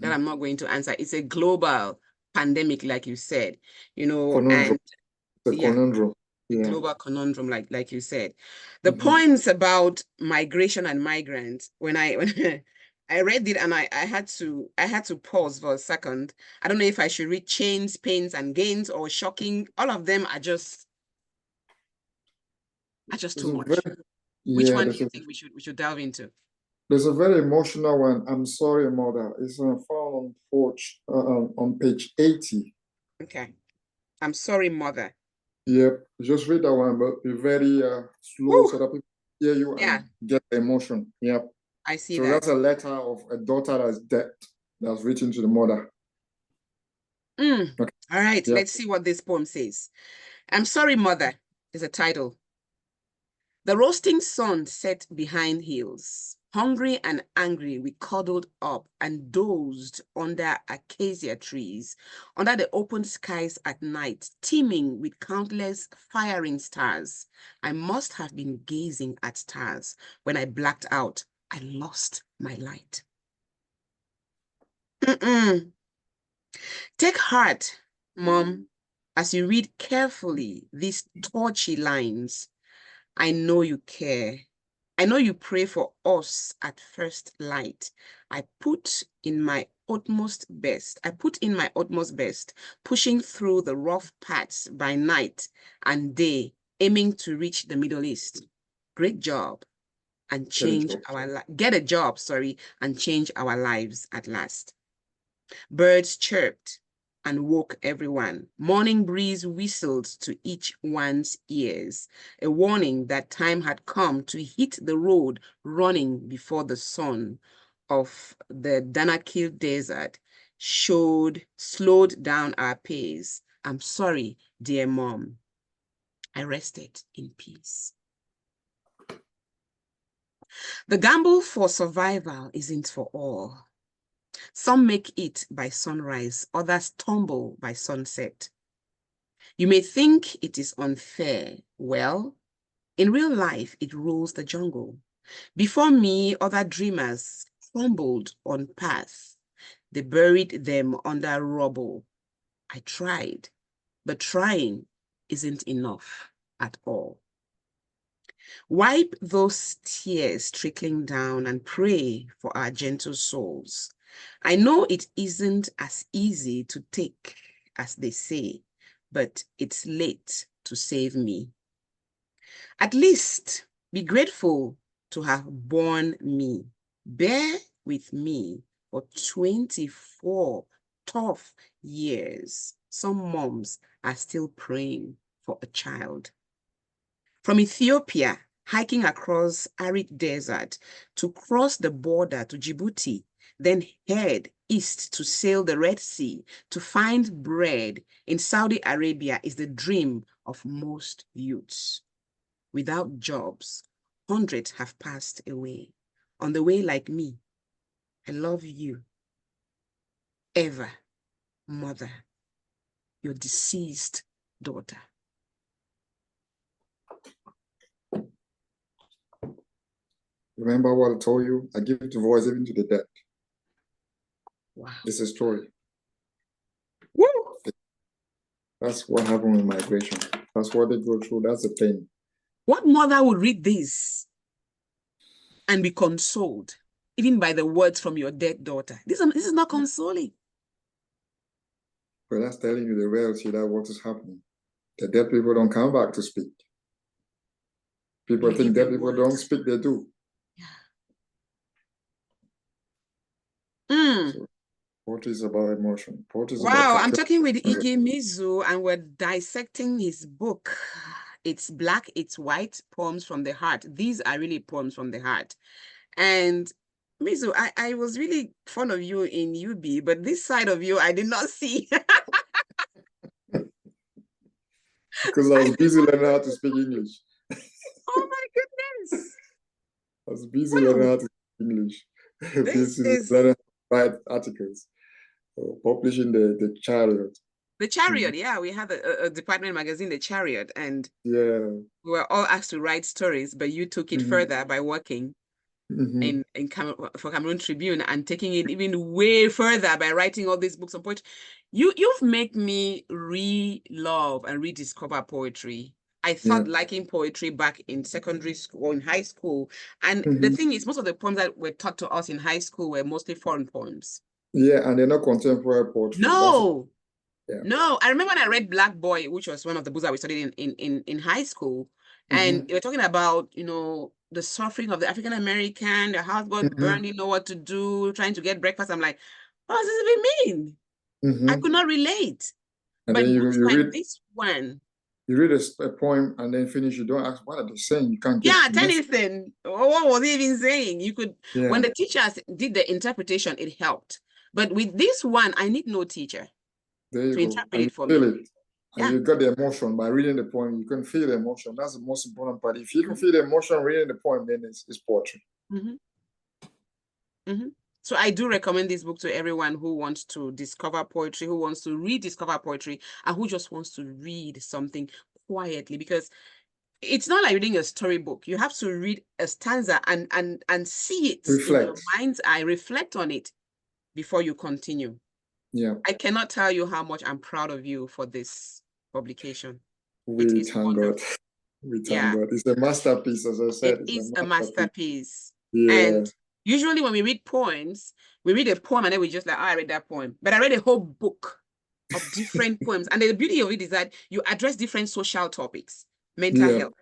That I'm not going to answer. It's a global pandemic, like you said, you know, conundrum. and conundrum. Global conundrum, like you said. The poems about migration and migrants, when I read it and I had to pause for a second. I don't know if I should read Chains, Pains and Gains or Shocking. All of them are just too much. Which one do you think we should delve into? There's a very emotional one. I'm sorry, mother. It's found on page 80. Okay. I'm sorry, mother. Yep. Just read that one, but be very slow so that people hear you and get the emotion. Yep. I see so that. So that's a letter of a daughter that's dead that's written to the mother. Okay. All right. Yep. Let's see what this poem says. I'm sorry, mother is a title. The roasting sun set behind hills. Hungry and angry, we cuddled up and dozed under acacia trees, under the open skies at night, teeming with countless firing stars. I must have been gazing at stars. When I blacked out, I lost my light. Take heart, Mom, as you read carefully these torchy lines. I know you care. I know you pray for us at first light. I put in my utmost best, pushing through the rough paths by night and day, aiming to reach the Middle East. Great job and change get a job, and change our lives at last. Birds chirped and woke everyone. Morning breeze whistled to each one's ears, a warning that time had come to hit the road running before the sun of the Danakil Desert slowed down our pace. I'm sorry, dear Mom. I rested in peace. The gamble for survival isn't for all. Some make it by sunrise, others tumble by sunset. You may think it is unfair. Well, in real life, it rules the jungle. Before me, other dreamers crumbled on paths. They buried them under rubble. I tried, but trying isn't enough at all. Wipe those tears trickling down and pray for our gentle souls. I know it isn't as easy to take as they say, but it's late to save me. At least be grateful to have borne me. Bear with me for 24 tough years. Some moms are still praying for a child. From Ethiopia, hiking across arid desert to cross the border to Djibouti, then head east to sail the Red Sea, to find bread in Saudi Arabia is the dream of most youths. Without jobs, hundreds have passed away. On the way like me, I love you. Ever, mother, your deceased daughter. Remember what I told you? I give the voice even to the dead. Wow. It's a story. Woo! That's what happened with migration. That's what they go through. That's the pain. What mother would read this and be consoled, even by the words from your dead daughter? This is not consoling. But that's telling you the reality that what is happening. The dead people don't come back to speak. People think dead people don't speak, they do. Yeah. So, poetry is about emotion. Poetry is wow, about I'm talking with Iggy Mizuh and we're dissecting his book. It's Black, It's White, Poems from the Heart. These are really poems from the heart. And Mizuh, I was really fond of you in UB, but this side of you, I did not see. Because I was busy learning how to speak English. Oh my goodness. I was busy learning how to speak English. This is learning how to write articles, publishing the Chariot. The Chariot, yeah. We had a department magazine, The Chariot, and yeah, we were all asked to write stories, but you took it further by working in for Cameroon Tribune and taking it even way further by writing all these books on poetry. You've made me re-love and rediscover poetry. I thought liking poetry back in secondary school or in high school. And the thing is, most of the poems that were taught to us in high school were mostly foreign poems. Yeah, and they're not contemporary poetry. No. No, I remember when I read Black Boy, which was one of the books that we studied in high school, and they were talking about, you know, the suffering of the African American, the house got burned, you know what to do, trying to get breakfast. I'm like, what does this even mean? I could not relate. And but then you read this one. You read a poem and then finish, you don't ask, what are they saying? You can't get anything. What was he even saying? You could, when the teachers did the interpretation, it helped. But with this one, I need no teacher. There you to go. interpret it for feel me. It. And you got the emotion by reading the poem. You can feel the emotion. That's the most important part. If you can feel the emotion reading the poem, then it's poetry. So I do recommend this book to everyone who wants to discover poetry, who wants to rediscover poetry, and who just wants to read something quietly, because it's not like reading a storybook. You have to read a stanza and see it in your mind's eye, reflect on it before you continue. Yeah. I cannot tell you how much I'm proud of you for this publication. We thank God. We thank God. It's a masterpiece, as I said. It is a masterpiece. Yeah. And usually when we read poems, we read a poem and then we just like, oh, I read that poem. But I read a whole book of different poems. And the beauty of it is that you address different social topics: mental health,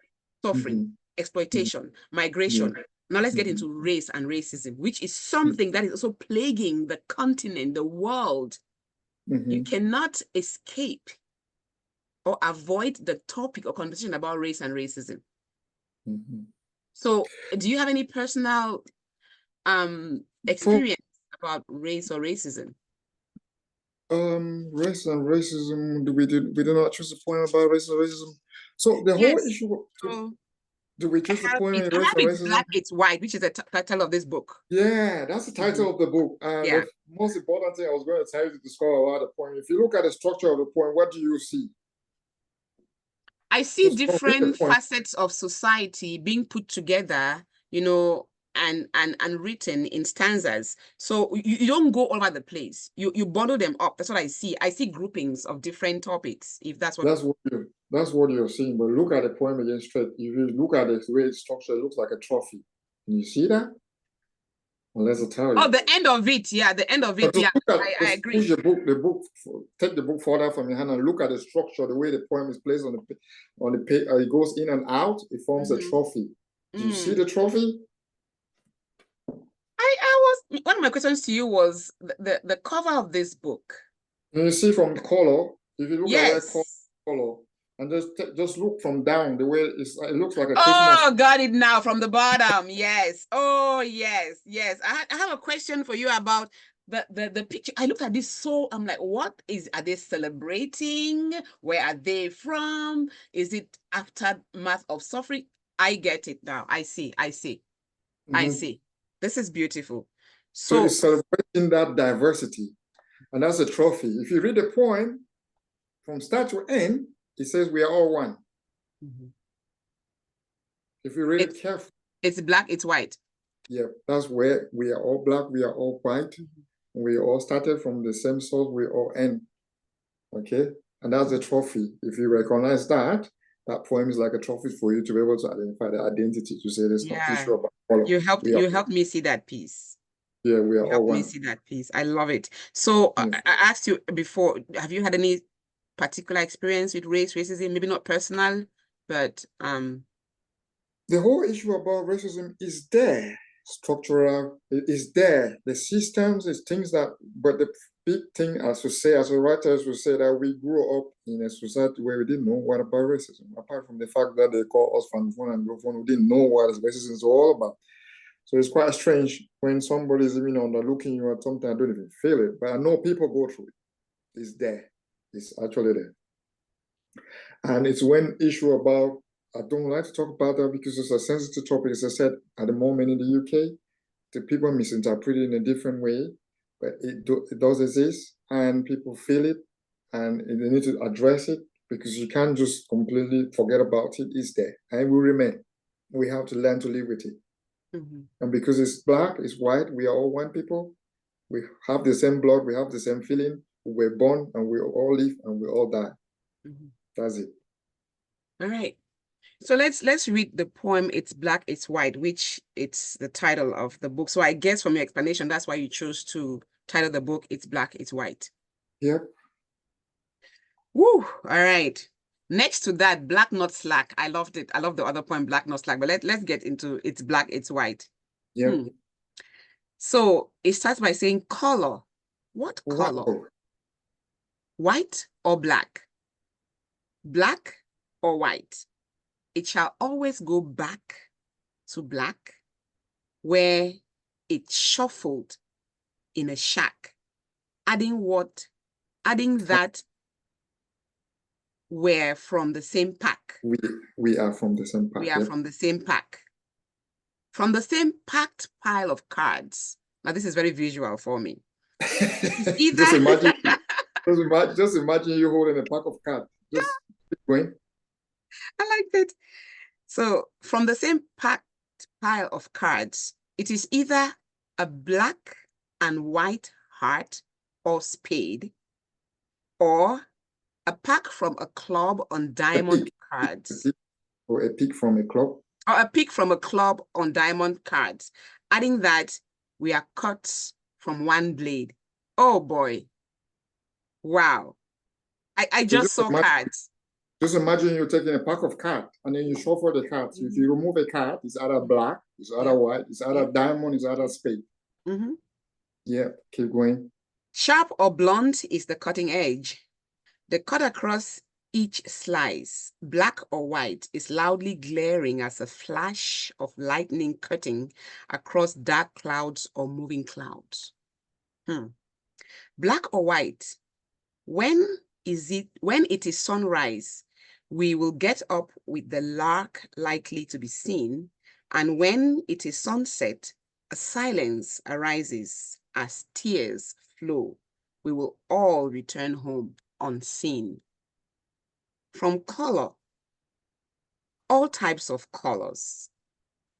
suffering, exploitation, migration. Now let's get into race and racism, which is something that is also plaguing the continent, the world. You cannot escape or avoid the topic or conversation about race and racism. So do you have any personal experience about race or racism? Race and racism, we do not choose a poem about race and racism. So the whole issue, do we choose a poem in race and racism? Black, It's White, which is the title of this book. Yeah, that's the title of the book. And the most important thing I was going to tell you to discover about the poem, if you look at the structure of the poem, what do you see? I see different facets of society being put together, you know, and written in stanzas. So you don't go all over the place. You bundle them up. That's what I see. I see groupings of different topics, if that's what that's what you're seeing. But look at the poem again straight. If you look at the way it's structured, it looks like a trophy. Can you see that? Unless I tell you. Oh, the end of it, the end of it. I agree. Push take the book further from your hand and look at the structure, the way the poem is placed on the page. It goes in and out. It forms a trophy. Do you see the trophy? One of my questions to you was the cover of this book. And you see from the color, if you look at that color, and just look from down, the way it looks like a Christmas. Oh, got it now from the bottom. Yes. Oh, yes. I have a question for you about the picture, I looked at this, so I'm like, are they celebrating? Where are they from? Is it aftermath of suffering? I get it now. I see. This is beautiful. So So it's celebrating that diversity. And that's a trophy. If you read the poem from start to end, it says we are all one. If you read it carefully. It's black, it's white. Yeah, that's where we are all black, we are all white. We all started from the same source, we all end. Okay? And that's a trophy. If you recognize that, that poem is like a trophy for you to be able to identify the identity, to say there's no issue about color. You helped me see that piece. Yeah, we are all one. Me see that piece. I love it. So I asked you before, have you had any particular experience with racism? Maybe not personal, but the whole issue about racism is there. Structural, it is there. The systems is things that, but the big thing, as we say, as a writers will say, that we grew up in a society where we didn't know what about racism, apart from the fact that they call us francophone and anglophone, we didn't know what racism is all about. So it's quite strange when somebody's even underlooking you at something, I don't even feel it, but I know people go through it. It's there. It's actually there. And it's when issue about, I don't like to talk about that because it's a sensitive topic. As I said, at the moment in the UK, the people misinterpret it in a different way, but it does exist and people feel it and they need to address it because you can't just completely forget about it. It's there and it will remain. We have to learn to live with it. And because it's black, it's white, we are all one people. We have the same blood, we have the same feeling. We're born and we all live and we all die. That's it. All right. So let's read the poem It's Black, It's White, which it's the title of the book. So I guess from your explanation, that's why you chose to title the book It's Black, It's White. Yep. Woo! All right. Next to that, Black Not Slack. I loved it. I love the other poem, Black Not Slack. But let's get into It's Black, It's White. Yeah. So it starts by saying color. What color? Wow. White or black? Black or white? It shall always go back to black, where it shuffled in a shack, adding that we're from the same pack. We are from the same pack. We are from the same pack. From the same packed pile of cards. Now, this is very visual for me. Just imagine you holding a pack of cards. Just keep going. I like it. So from the same packed pile of cards, it is either a black and white heart or spade, or a pack from a club on diamond cards. Or a pick from a club. Or a pick from a club on diamond cards, adding that we are cut from one blade. Oh boy. Wow. I just saw cards. Just imagine you're taking a pack of cards and then you shuffle the cards. If you remove a card, it's either black, it's either white, it's either diamond, it's either spade. Yeah, keep going. Sharp or blunt is the cutting edge. The cut across each slice, black or white, is loudly glaring as a flash of lightning cutting across dark clouds or moving clouds. Black or white, when it is sunrise, we will get up with the lark likely to be seen, and when it is sunset, a silence arises as tears flow. We will all return home unseen. From color, all types of colors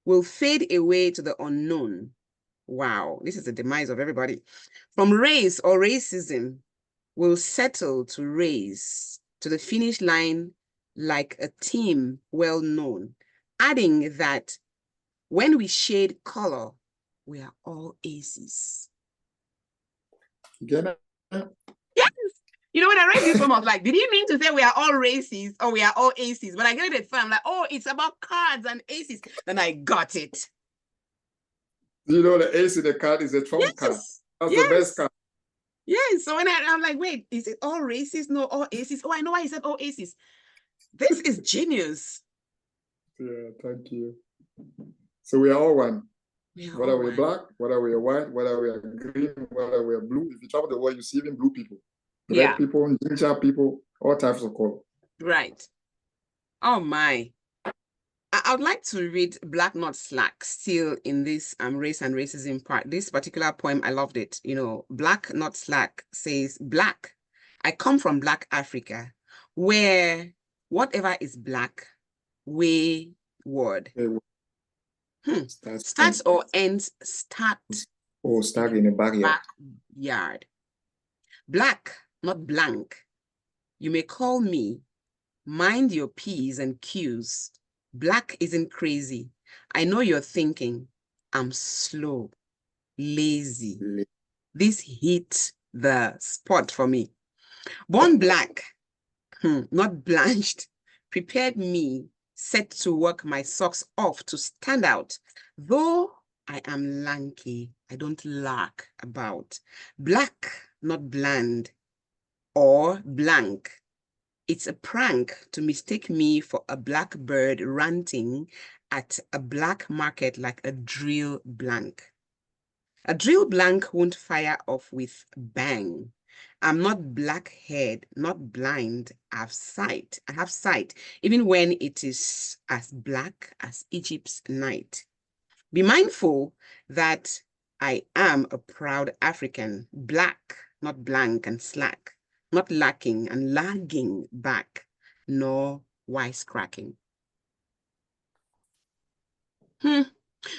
will fade away to the unknown. Wow, this is the demise of everybody. From race or racism, will settle to race to the finish line like a team well known, adding that when we shade color, we are all aces. Get it? Yes. You know, when I read this one, I was like, did he mean to say we are all races or we are all aces? But I get it at first. I'm like, oh, it's about cards and aces. Then I got it. You know, the ace in the card is a trump card. That's the best card. Yes. So when I'm like, wait, is it all races? No, all aces. Oh, I know why he said all aces. This is genius. Yeah, thank you. So we are all one. We are Whether all we're one. black, whether we're white, whether we're green, whether we're blue. If you travel the world, you see even blue people, red Yeah, people, ginger people, all types of color. right. Oh my. I would like to read Black Not Slack still in this race and racism part. This particular poem, I loved it. You know, Black Not Slack says, Black, I come from Black Africa, where whatever is black, wayward. They Starts or ends, start or in stuck in a backyard. backyard. Black, not blank. You may call me. Mind your P's and Q's. Black isn't crazy. I know you're thinking, I'm slow, lazy. This hit the spot for me. Born black, not blanched, prepared me, set to work my socks off to stand out. Though I am lanky, I don't lark about. Black, not bland or blank. It's a prank to mistake me for a black bird ranting at a black market like a drill blank. A drill blank won't fire off with bang. I'm not black-haired, not blind. I have sight. I have sight, even when it is as black as Egypt's night. Be mindful that I am a proud African, black, not blank and slack, not lacking and lagging back, nor wisecracking.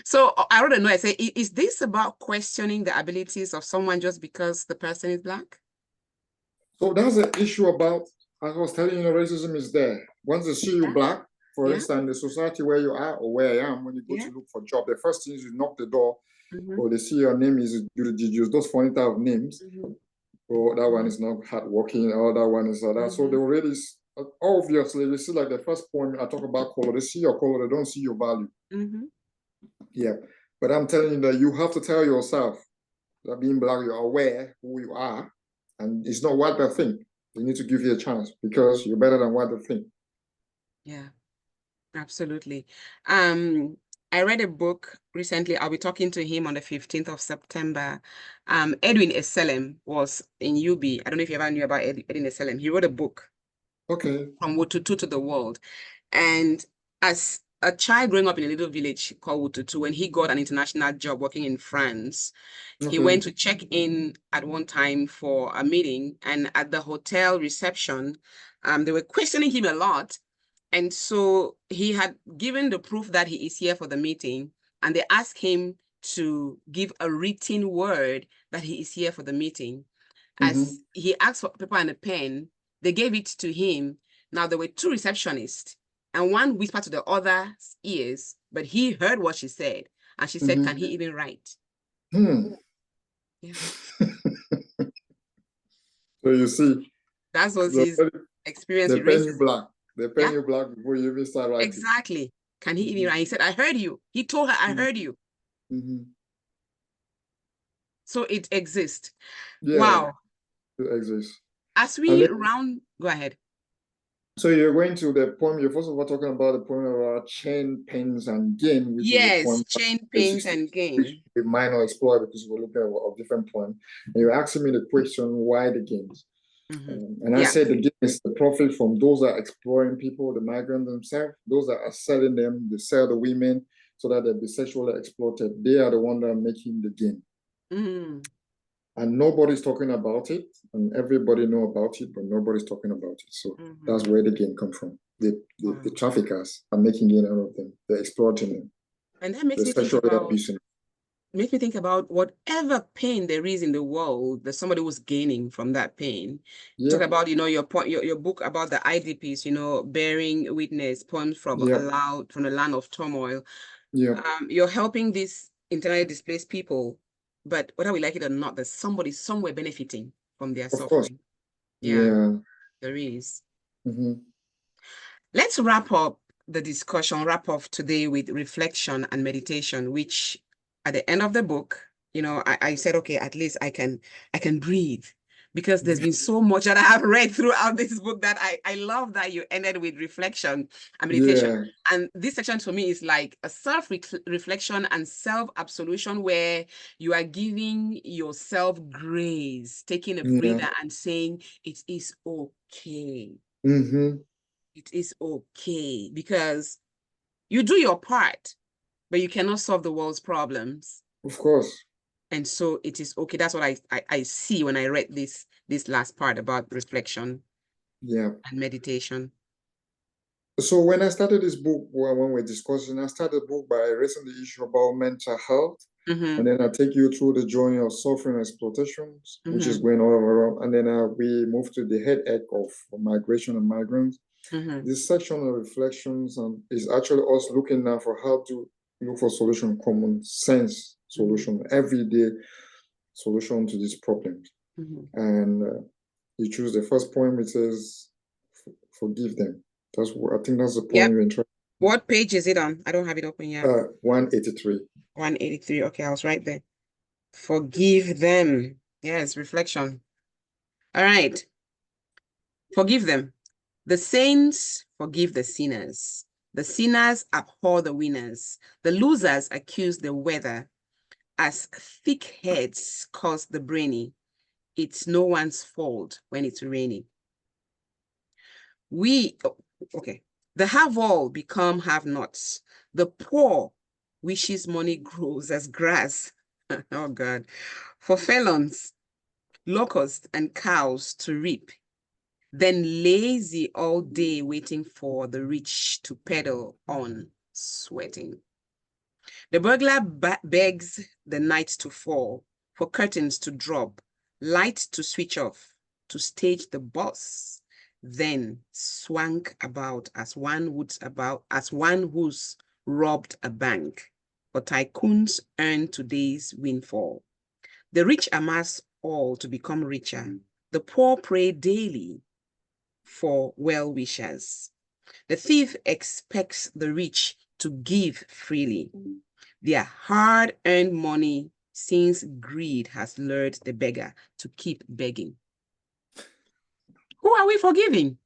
So I wrote a note. I say, is this about questioning the abilities of someone just because the person is black? So that's the issue about, as I was telling you, racism is there. Once they see you black, for instance, the society where you are or where I am, when you go to look for a job, the first thing is you knock the door, or they see your name is, you use those funny type of names, or that one is not hardworking, or that one is that. So they already, obviously, they see like the first point I talk about color, they see your color, they don't see your value. Yeah, but I'm telling you that you have to tell yourself that being black, you're aware who you are, and it's not what they think. They need to give you a chance because you're better than what they think. Yeah, absolutely. I read a book recently. I'll be talking to him on the 15th of September. Edwin Eselem was in UB. I don't know if you ever knew about Edwin Eselem. He wrote a book. Okay. From Wotutu to the world. And as a child growing up in a little village called Wotutu, when he got an international job working in France, he went to check in at one time for a meeting, and at the hotel reception, they were questioning him a lot. And so he had given the proof that he is here for the meeting, and they asked him to give a written word that he is here for the meeting. As he asked for paper and a pen, they gave it to him. Now there were two receptionists, and one whispered to the other's ears, but he heard what she said, and she said, "Can he even write?" Yeah. So you see, that was his experience they with pen you racism. black. They pen you black before you even start writing. Exactly. Can he even write? He said, "I heard you." He told her, "I heard you." So it exists. Yeah, wow. It exists. As we round, go ahead. So you're going to the poem, you're first of all talking about the poem about chain, pains, and gain, which is a poem. Chain, pains, and gain. We might not explore because we're looking at a different poem. And you're asking me the question, why the gains? And I said the gain is the profit from those that are exploring people, the migrants themselves, those that are selling them, they sell the women so that they'll be sexually exploited. They are the ones that are making the gain. And nobody's talking about it, and everybody know about it, but nobody's talking about it. So that's where the gain comes from. The traffickers are making gain out of them. They're exploiting them. And that makes me think about whatever pain there is in the world, there's somebody who's gaining from that pain. Talk about, your point, your book about the IDPs, bearing witness, poems from from the land of turmoil. You're helping these internally displaced people, but whether we like it or not, there's somebody somewhere benefiting from their suffering. There is. Let's wrap up the discussion, wrap up today with reflection and meditation, which at the end of the book, I said, okay, at least I can breathe. because there's been so much that I have read throughout this book that I love that you ended with reflection and meditation. Yeah, And this section for me is like a self-reflection and self-absolution where you are giving yourself grace, taking a yeah. breather and saying, it is okay. Mm-hmm. It is okay, because you do your part, but you cannot solve the world's problems. Of course. And so it is okay. That's what I see when I read this last part about reflection Yeah. and meditation. So when I started this book, when we're discussing, I started the book by raising the issue about mental health. Mm-hmm. And then I take you through the journey of suffering and exploitations, which is Mm-hmm. going all around. And then we move to the headache of migration and migrants. Mm-hmm. This section of reflections is actually us looking now for how to look for solution, common sense solution, everyday solution to these problems. Mm-hmm. And you choose the first poem. It says, "Forgive them." That's what I think. That's the poem Yep. you're interested. What page is it on? I don't have it open yet. 183. 183. Okay, I was right there. Forgive them. Yes, reflection. All right. Forgive them. The saints forgive the sinners. The sinners abhor the winners. The losers accuse the weather. As thick heads cause the brainy, it's no one's fault when it's raining. Okay. The have all become have nots. The poor wishes money grows as grass. Oh God. For felons, locusts, and cows to reap. Then lazy all day waiting for the rich to pedal on, sweating. The burglar begs the night to fall, for curtains to drop, light to switch off, to stage the boss, then swank about as one who's robbed a bank. For tycoons earn today's windfall. The rich amass all to become richer. The poor pray daily for well-wishers. The thief expects the rich to give freely. Their hard-earned money, since greed has lured the beggar to keep begging. Who are we forgiving?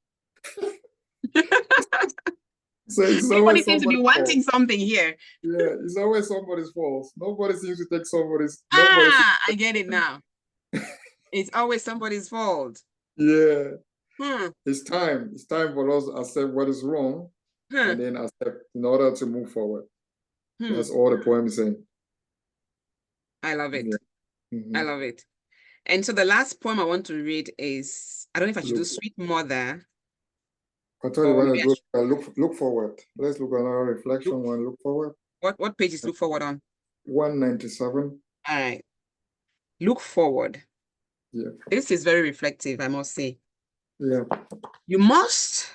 So it's Everybody always seems to be somebody's fault. wanting something here. Yeah, it's always somebody's fault. Nobody seems to take somebody's. I get it now. It's always somebody's fault. Yeah, Hmm. it's time. It's time for us to accept what is wrong Hmm. and then accept in order to move forward. Hmm. That's all the poem is saying. I love it. Yeah. I love it. And so the last poem I want to read is, I don't know if I should do Look, Sweet Mother I told you or when I maybe I go, should look forward. Let's look at our look, reflection when look forward. what page is look forward on? 197. All right. Look forward. Yeah. This is very reflective, I must say. Yeah. You must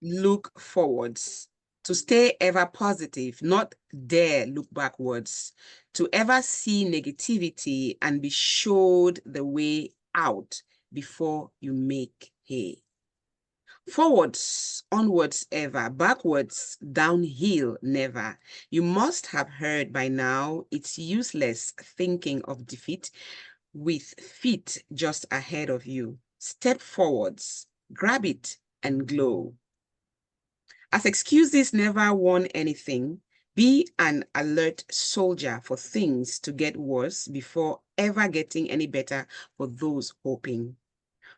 look forwards to stay ever positive, not dare look backwards, to ever see negativity and be showed the way out before you make hay. Forwards, onwards ever, backwards, downhill never. You must have heard by now it's useless thinking of defeat with feet just ahead of you. Step forwards, grab it, and glow. As excuses never won anything, be an alert soldier for things to get worse before ever getting any better for those hoping.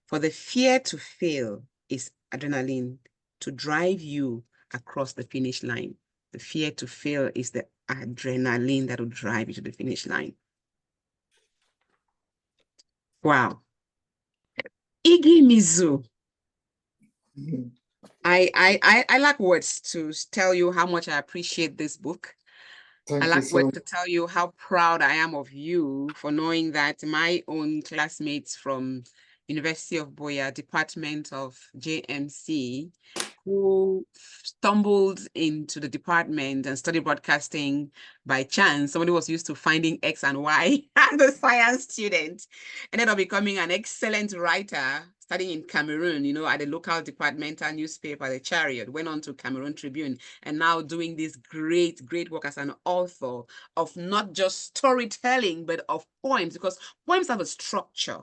For the fear to fail is adrenaline to drive you across the finish line. The fear to fail is the adrenaline that will drive you to the finish line. Wow. Iggy Mizuh. Mhm. I lack words to tell you how much I appreciate this book. I Thank you lack so words much. to tell you how proud I am of you for knowing that my own classmates from University of Boya, Department of JMC, who stumbled into the department and studied broadcasting by chance. Somebody was used to finding X and Y as a science student, ended up becoming an excellent writer, studying in Cameroon, at the local departmental newspaper, The Chariot, went on to Cameroon Tribune, and now doing this great, great work as an author of not just storytelling, but of poems, because poems have a structure.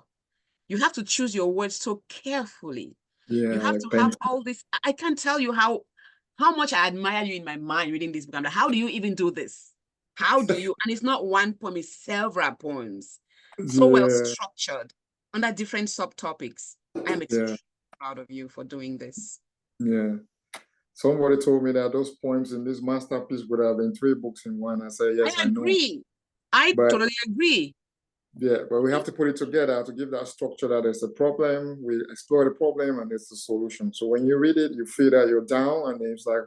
You have to choose your words so carefully. You Yeah, have like to have pen. all this. I can't tell you how much I admire you in my mind reading this book. I'm like, how do you even do this? How do you? And it's not one poem, it's several poems. So well Yeah, structured under different subtopics. I am yeah, extremely proud of you for doing this. yeah. Somebody told me that those poems in this masterpiece would have been 3 books in one. I said, I yes, I know. agree. I But totally agree. yeah, but we have to put it together to give that structure that there's a problem, we explore the problem, and there's the solution. So when you read it, you feel that you're down, and it's like,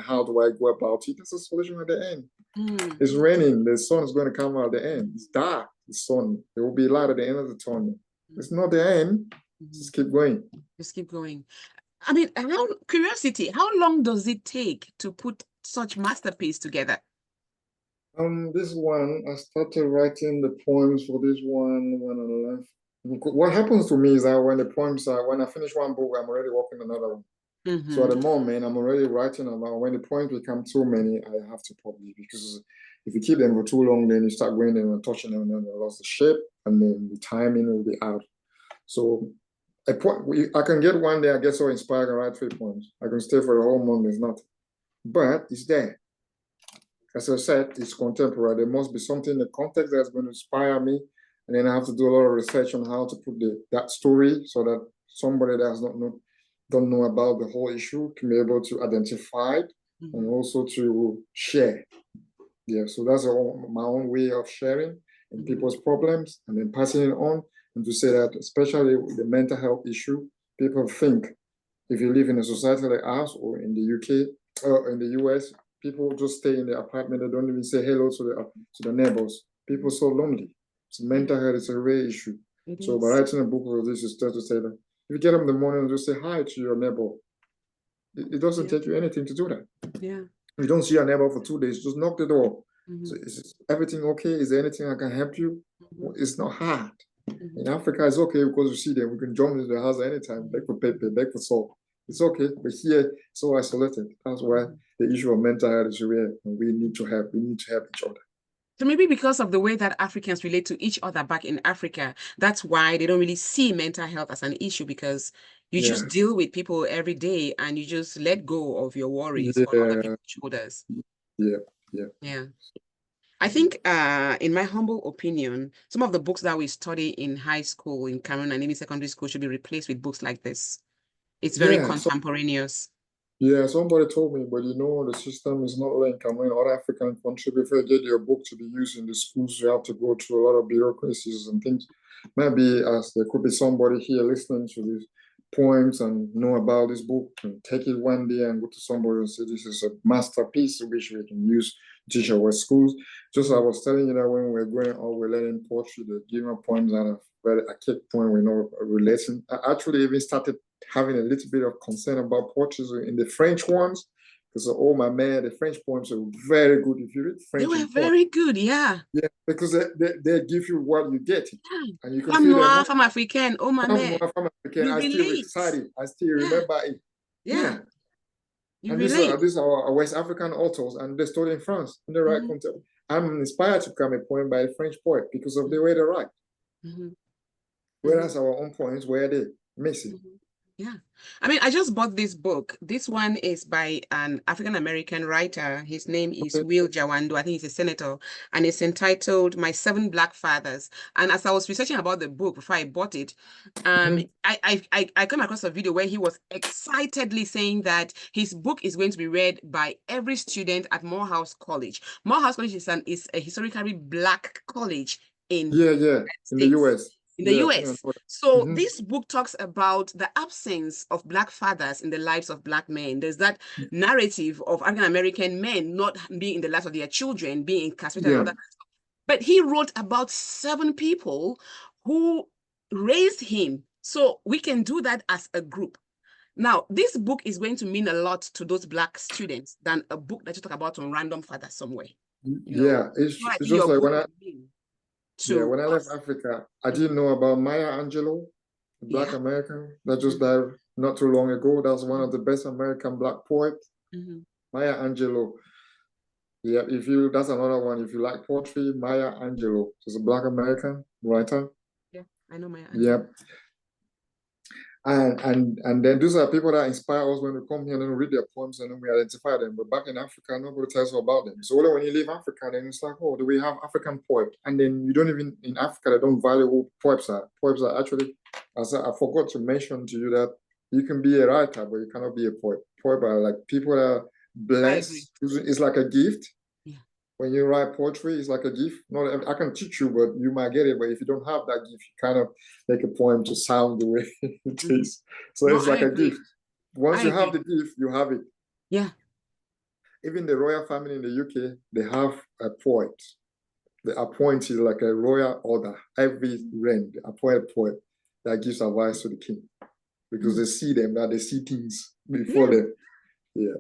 how do I go about it? There's a solution at the end. Mm. It's raining, the sun is going to come out at the end. It's dark, the sun. There will be light at the end of the tunnel. It's not the end. Just keep going. Just keep going. I mean, curiosity, how long does it take to put such masterpiece together? This one, I started writing the poems for this one when I left. What happens to me is that when the poems are, when I finish one book, I'm already working on another one. So at the moment, I'm already writing about when the poems become too many, I have to publish because if you keep them for too long, then you start going in and touching them, and then they lost the shape, and then the timing will be out. So I can get one day, I get so inspired and write 3 poems. I can stay for the whole month, there's nothing. But it's there. As I said, it's contemporary. There must be something in the context that's going to inspire me. And then I have to do a lot of research on how to put that story so that somebody that does not know don't know about the whole issue can be able to identify it and also to share. Yeah, so that's my own way of sharing in people's problems and then passing it on. And to say that, especially with the mental health issue, people think if you live in a society like ours or in the UK or in the US, people just stay in the apartment. They don't even say hello to the neighbors. People are so lonely. So mental health is a real issue. It So by is. writing a book like this is just to say that if you get up in the morning and just say hi to your neighbor, it doesn't Yeah. take you anything to do that. Yeah. If you don't see your neighbor for 2 days, just knock the door. So Mhm. is everything okay? Is there anything I can help you? Mhm. It's not hard. In Mhm. Africa, it's okay because you see them. We can jump into the house anytime, beg for paper, beg for salt. It's okay. But here, so isolated. That's why the issue of mental health is real. And we need to help. We need to help each other. So maybe because of the way that Africans relate to each other back in Africa, that's why they don't really see mental health as an issue because you just Yeah. deal with people every day and you just let go of your worries on other Yeah. people's shoulders. Yeah. Yeah. Yeah. I think, in my humble opinion, some of the books that we study in high school, in Cameroon, and even secondary school should be replaced with books like this. It's very Yeah. So contemporaneous. yeah, somebody told me, but the system is not like Cameroon or African country. Before you get your book to be used in the schools, you have to go through a lot of bureaucracies and things. Maybe as there could be somebody here listening to these poems and know about this book and take it one day and go to somebody and say this is a masterpiece which we can use to teach our schools. Just I was telling you that when we were growing up, we're learning poetry, the given poems that are very archaic poem we know relating. I actually even started having a little bit of concern about poetry in the French ones. Because oh my man, the French poems are very good if you read They French were in poems. very good, yeah. Yeah, because they give you what you get, Yeah. and you can Femme feel that. noire, femme africaine, oh my man. From African, You I still relate. recite it. I still Yeah, remember it. yeah. Yeah, You and relate. these are our West African authors, and they studied in France in the right Mhm. context. I'm inspired to become a poem by a French poet because of the Mhm. way they write. Mhm. Mhm. Whereas our own poems were they missing. Mhm. Yeah. I mean, I just bought this book. This one is by an African American writer. His name is Okay. Will Jawando. I think he's a senator. And it's entitled My Seven Black Fathers. And as I was researching about the book before I bought it, Mhm. I came across a video where he was excitedly saying that his book is going to be read by every student at Morehouse College. Morehouse College is a historically black college in Yeah, yeah, the in the States, US. in the Yeah, I think I US. know that. So Mhm. this book talks about the absence of black fathers in the lives of black men. There's that narrative of African American men not being in the lives of their children, being incarcerated and all Yeah, that. But he wrote about 7 people who raised him. So we can do that as a group. Now, this book is going to mean a lot to those black students than a book that you talk about on random father somewhere. yeah. So I It's think just your like book will mean yeah, to when I left us. Africa, I didn't Mhm. know about Maya Angelou, a black Yeah. American that just Mhm. died not too long ago. That's one of Mhm. the best American black poets, Mhm. Maya Angelou. Yeah, if you that's another one. If you like poetry, Maya Angelou is a black American writer. Yeah. I know my auntie. Yep. And then those are people that inspire us when we come here and then we read their poems and then we identify them. But back in Africa, nobody tells us about them. So only when you leave Africa, then it's like, oh, do we have African poet? And then you don't even, in Africa, they don't value who poets are. Poets are actually, as I forgot to mention to you that you can be a writer, but you cannot be a poet. Poet are like people that are blessed. It's like a gift. Yeah. When you write poetry, it's like a gift. Not, I can teach you, but you might get it. But if you don't have that gift, you kind of make a poem to sound the way it is. So No, it's like a gift. Once you have the gift, you have it. Yeah. Even the royal family in the UK, they have a poet. They appoint is like a royal order. Every reign, they appoint a poet that gives advice to the king because they see them, that they see things before them. Yeah.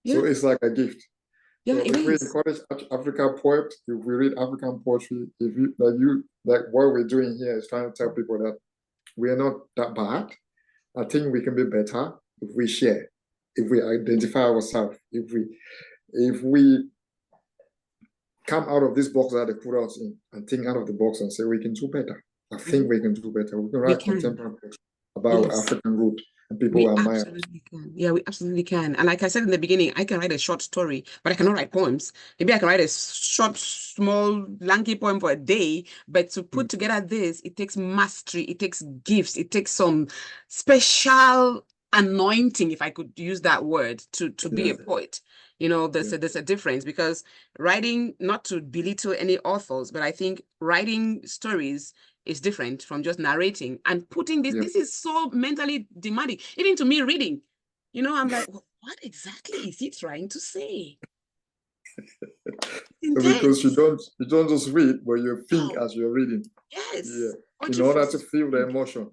So it's like a gift. Yeah, so if we encourage African poets, if we read African poetry, if you like what we're doing here is trying to tell people that we are not that bad. I think we can be better if we share, if we identify ourselves, if we come out of this box that they put us in and think out of the box and say we can do better. I think we can do better. We can write contemporary poetry about African root. And people admire. Absolutely can. Yeah, we absolutely can. And like I said in the beginning, I can write a short story, but I cannot write poems. Maybe I can write a short, small, lanky poem for a day, but to put together this, it takes mastery, it takes gifts, it takes some special anointing, if I could use that word, to be a poet. You know, there's a difference, because writing, not to belittle any authors, but I think writing stories is different from just narrating and putting this. This is so mentally demanding. Even to me reading, you know, I'm like, well, what exactly is he trying to say? Because you don't just read, but you think as you're reading. Yes. Yeah. In order to feel the emotion.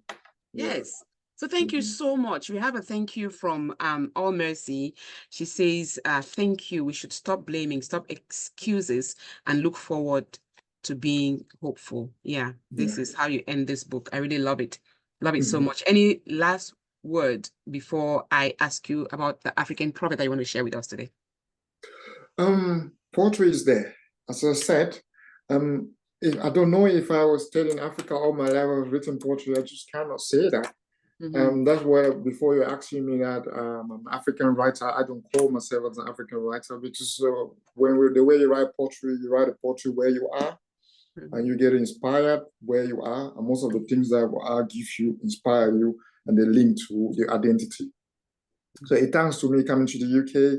Yes. So thank you so much. We have a thank you from All Mercy. She says, thank you. We should stop blaming, stop excuses, and look forward to being hopeful. Yeah, this is how you end this book. I really love it. Love it so much. Any last word before I ask you about the African proverb that you want to share with us today? Poetry is there. As I said, I don't know if I was still in Africa all my life I've written poetry. I just cannot say that. That's why before you're asking me that I'm an African writer, I don't call myself as an African writer, because the way you write a poetry where you are, and you get inspired where you are, and most of the things that are give you, inspire you, and they link to your identity. So it thanks to me coming to the UK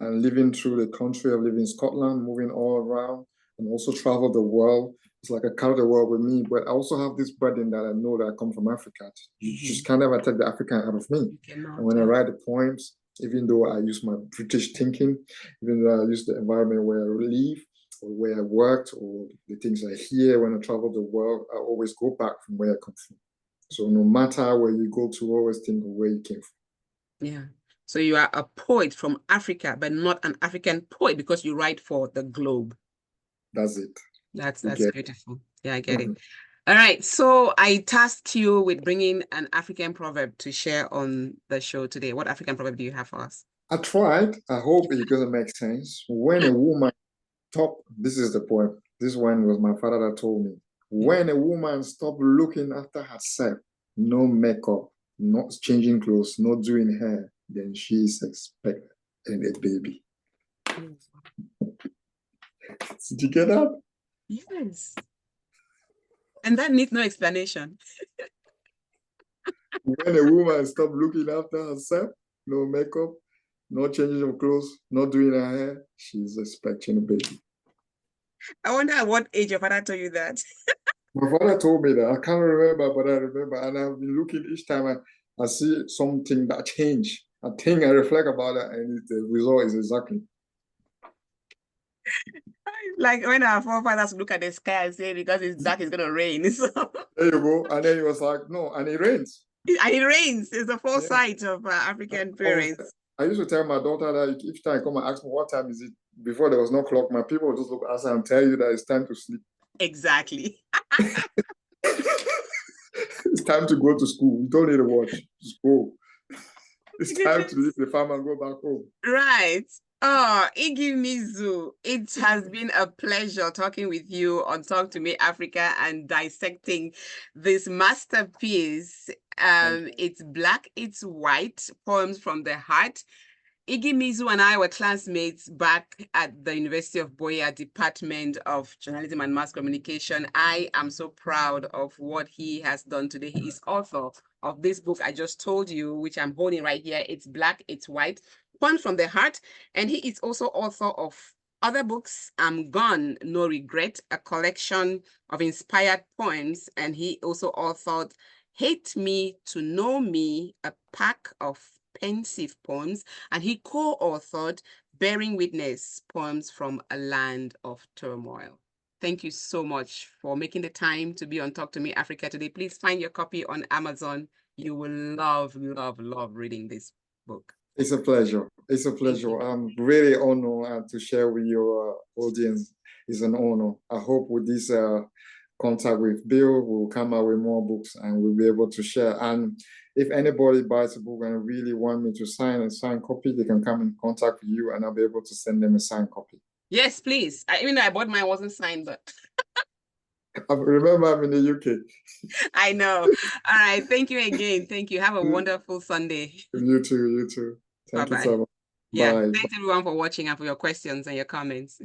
and living through the country. I've lived in Scotland, moving all around, and also traveled the world. It's like I carry the world with me, but I also have this burden that I know that I come from Africa. You just can't ever take the African out of me. And when I write the poems, even though I use my British thinking, even though I use the environment where I live, or where I worked, or the things I hear when I travel the world, I always go back from where I come from. So no matter where you go to, always think of where you came from. Yeah. So you are a poet from Africa, but not an African poet because you write for the globe. That's it. That's beautiful. Yeah, I get it. All right. So I tasked you with bringing an African proverb to share on the show today. What African proverb do you have for us? I tried. I hope it's going to make sense. When a woman this is the poem. This one was my father that told me. When a woman stops looking after herself, no makeup, not changing clothes, not doing hair, then she is expecting a baby. Did you get that? Yes. And that needs no explanation. When a woman stops looking after herself, no makeup, no changing of clothes, not doing her hair, she's expecting a baby. I wonder at what age your father told you that. My father told me that. I can't remember, but I remember. And I've been looking each time I see something that changed. I think I reflect about it, and the result is exactly. Like when our forefathers look at the sky and say, because it's dark, it's going to rain. So. There you go. And then he was like, no, and it rains. And it rains. It's the foresight of African parents. I used to tell my daughter that each time I come and ask me what time is it, before there was no clock, my people would just look at us and tell you that it's time to sleep. Exactly. It's time to go to school. You don't need a watch. Just go. It's time to leave the farm and go back home. Right. Oh, Iggy Mizuh, it has been a pleasure talking with you on Talk to Me Africa and dissecting this masterpiece. Thank you. It's Black, It's White, Poems from the Heart. Iggy Mizuh and I were classmates back at the University of Boya Department of Journalism and Mass Communication. I am so proud of what he has done today. He is author of this book I just told you, which I'm holding right here. It's Black, It's White, Poems from the Heart. And he is also author of other books, I'm Gone, No Regret, a collection of inspired poems. And he also authored Hate Me to Know Me, a pack of pensive poems, and he co-authored Bearing Witness, Poems from a Land of Turmoil. Thank you so much for making the time to be on Talk to Me Africa today. Please find your copy on Amazon. You will love, love, love reading this book. It's a pleasure. It's a pleasure. I'm really honored to share with your audience. It's an honor. I hope with this contact with Bill, we'll come out with more books and we'll be able to share. And if anybody buys a book and really want me to sign a signed copy, they can come in contact with you and I'll be able to send them a signed copy. Yes, please. Even though I bought mine, wasn't signed, but I remember I'm in the UK. I know. All right. Thank you again. Thank you. Have a wonderful Sunday. You too. You too. Thank you Bye-bye. so much. Yeah. Bye. Thanks everyone for watching and for your questions and your comments.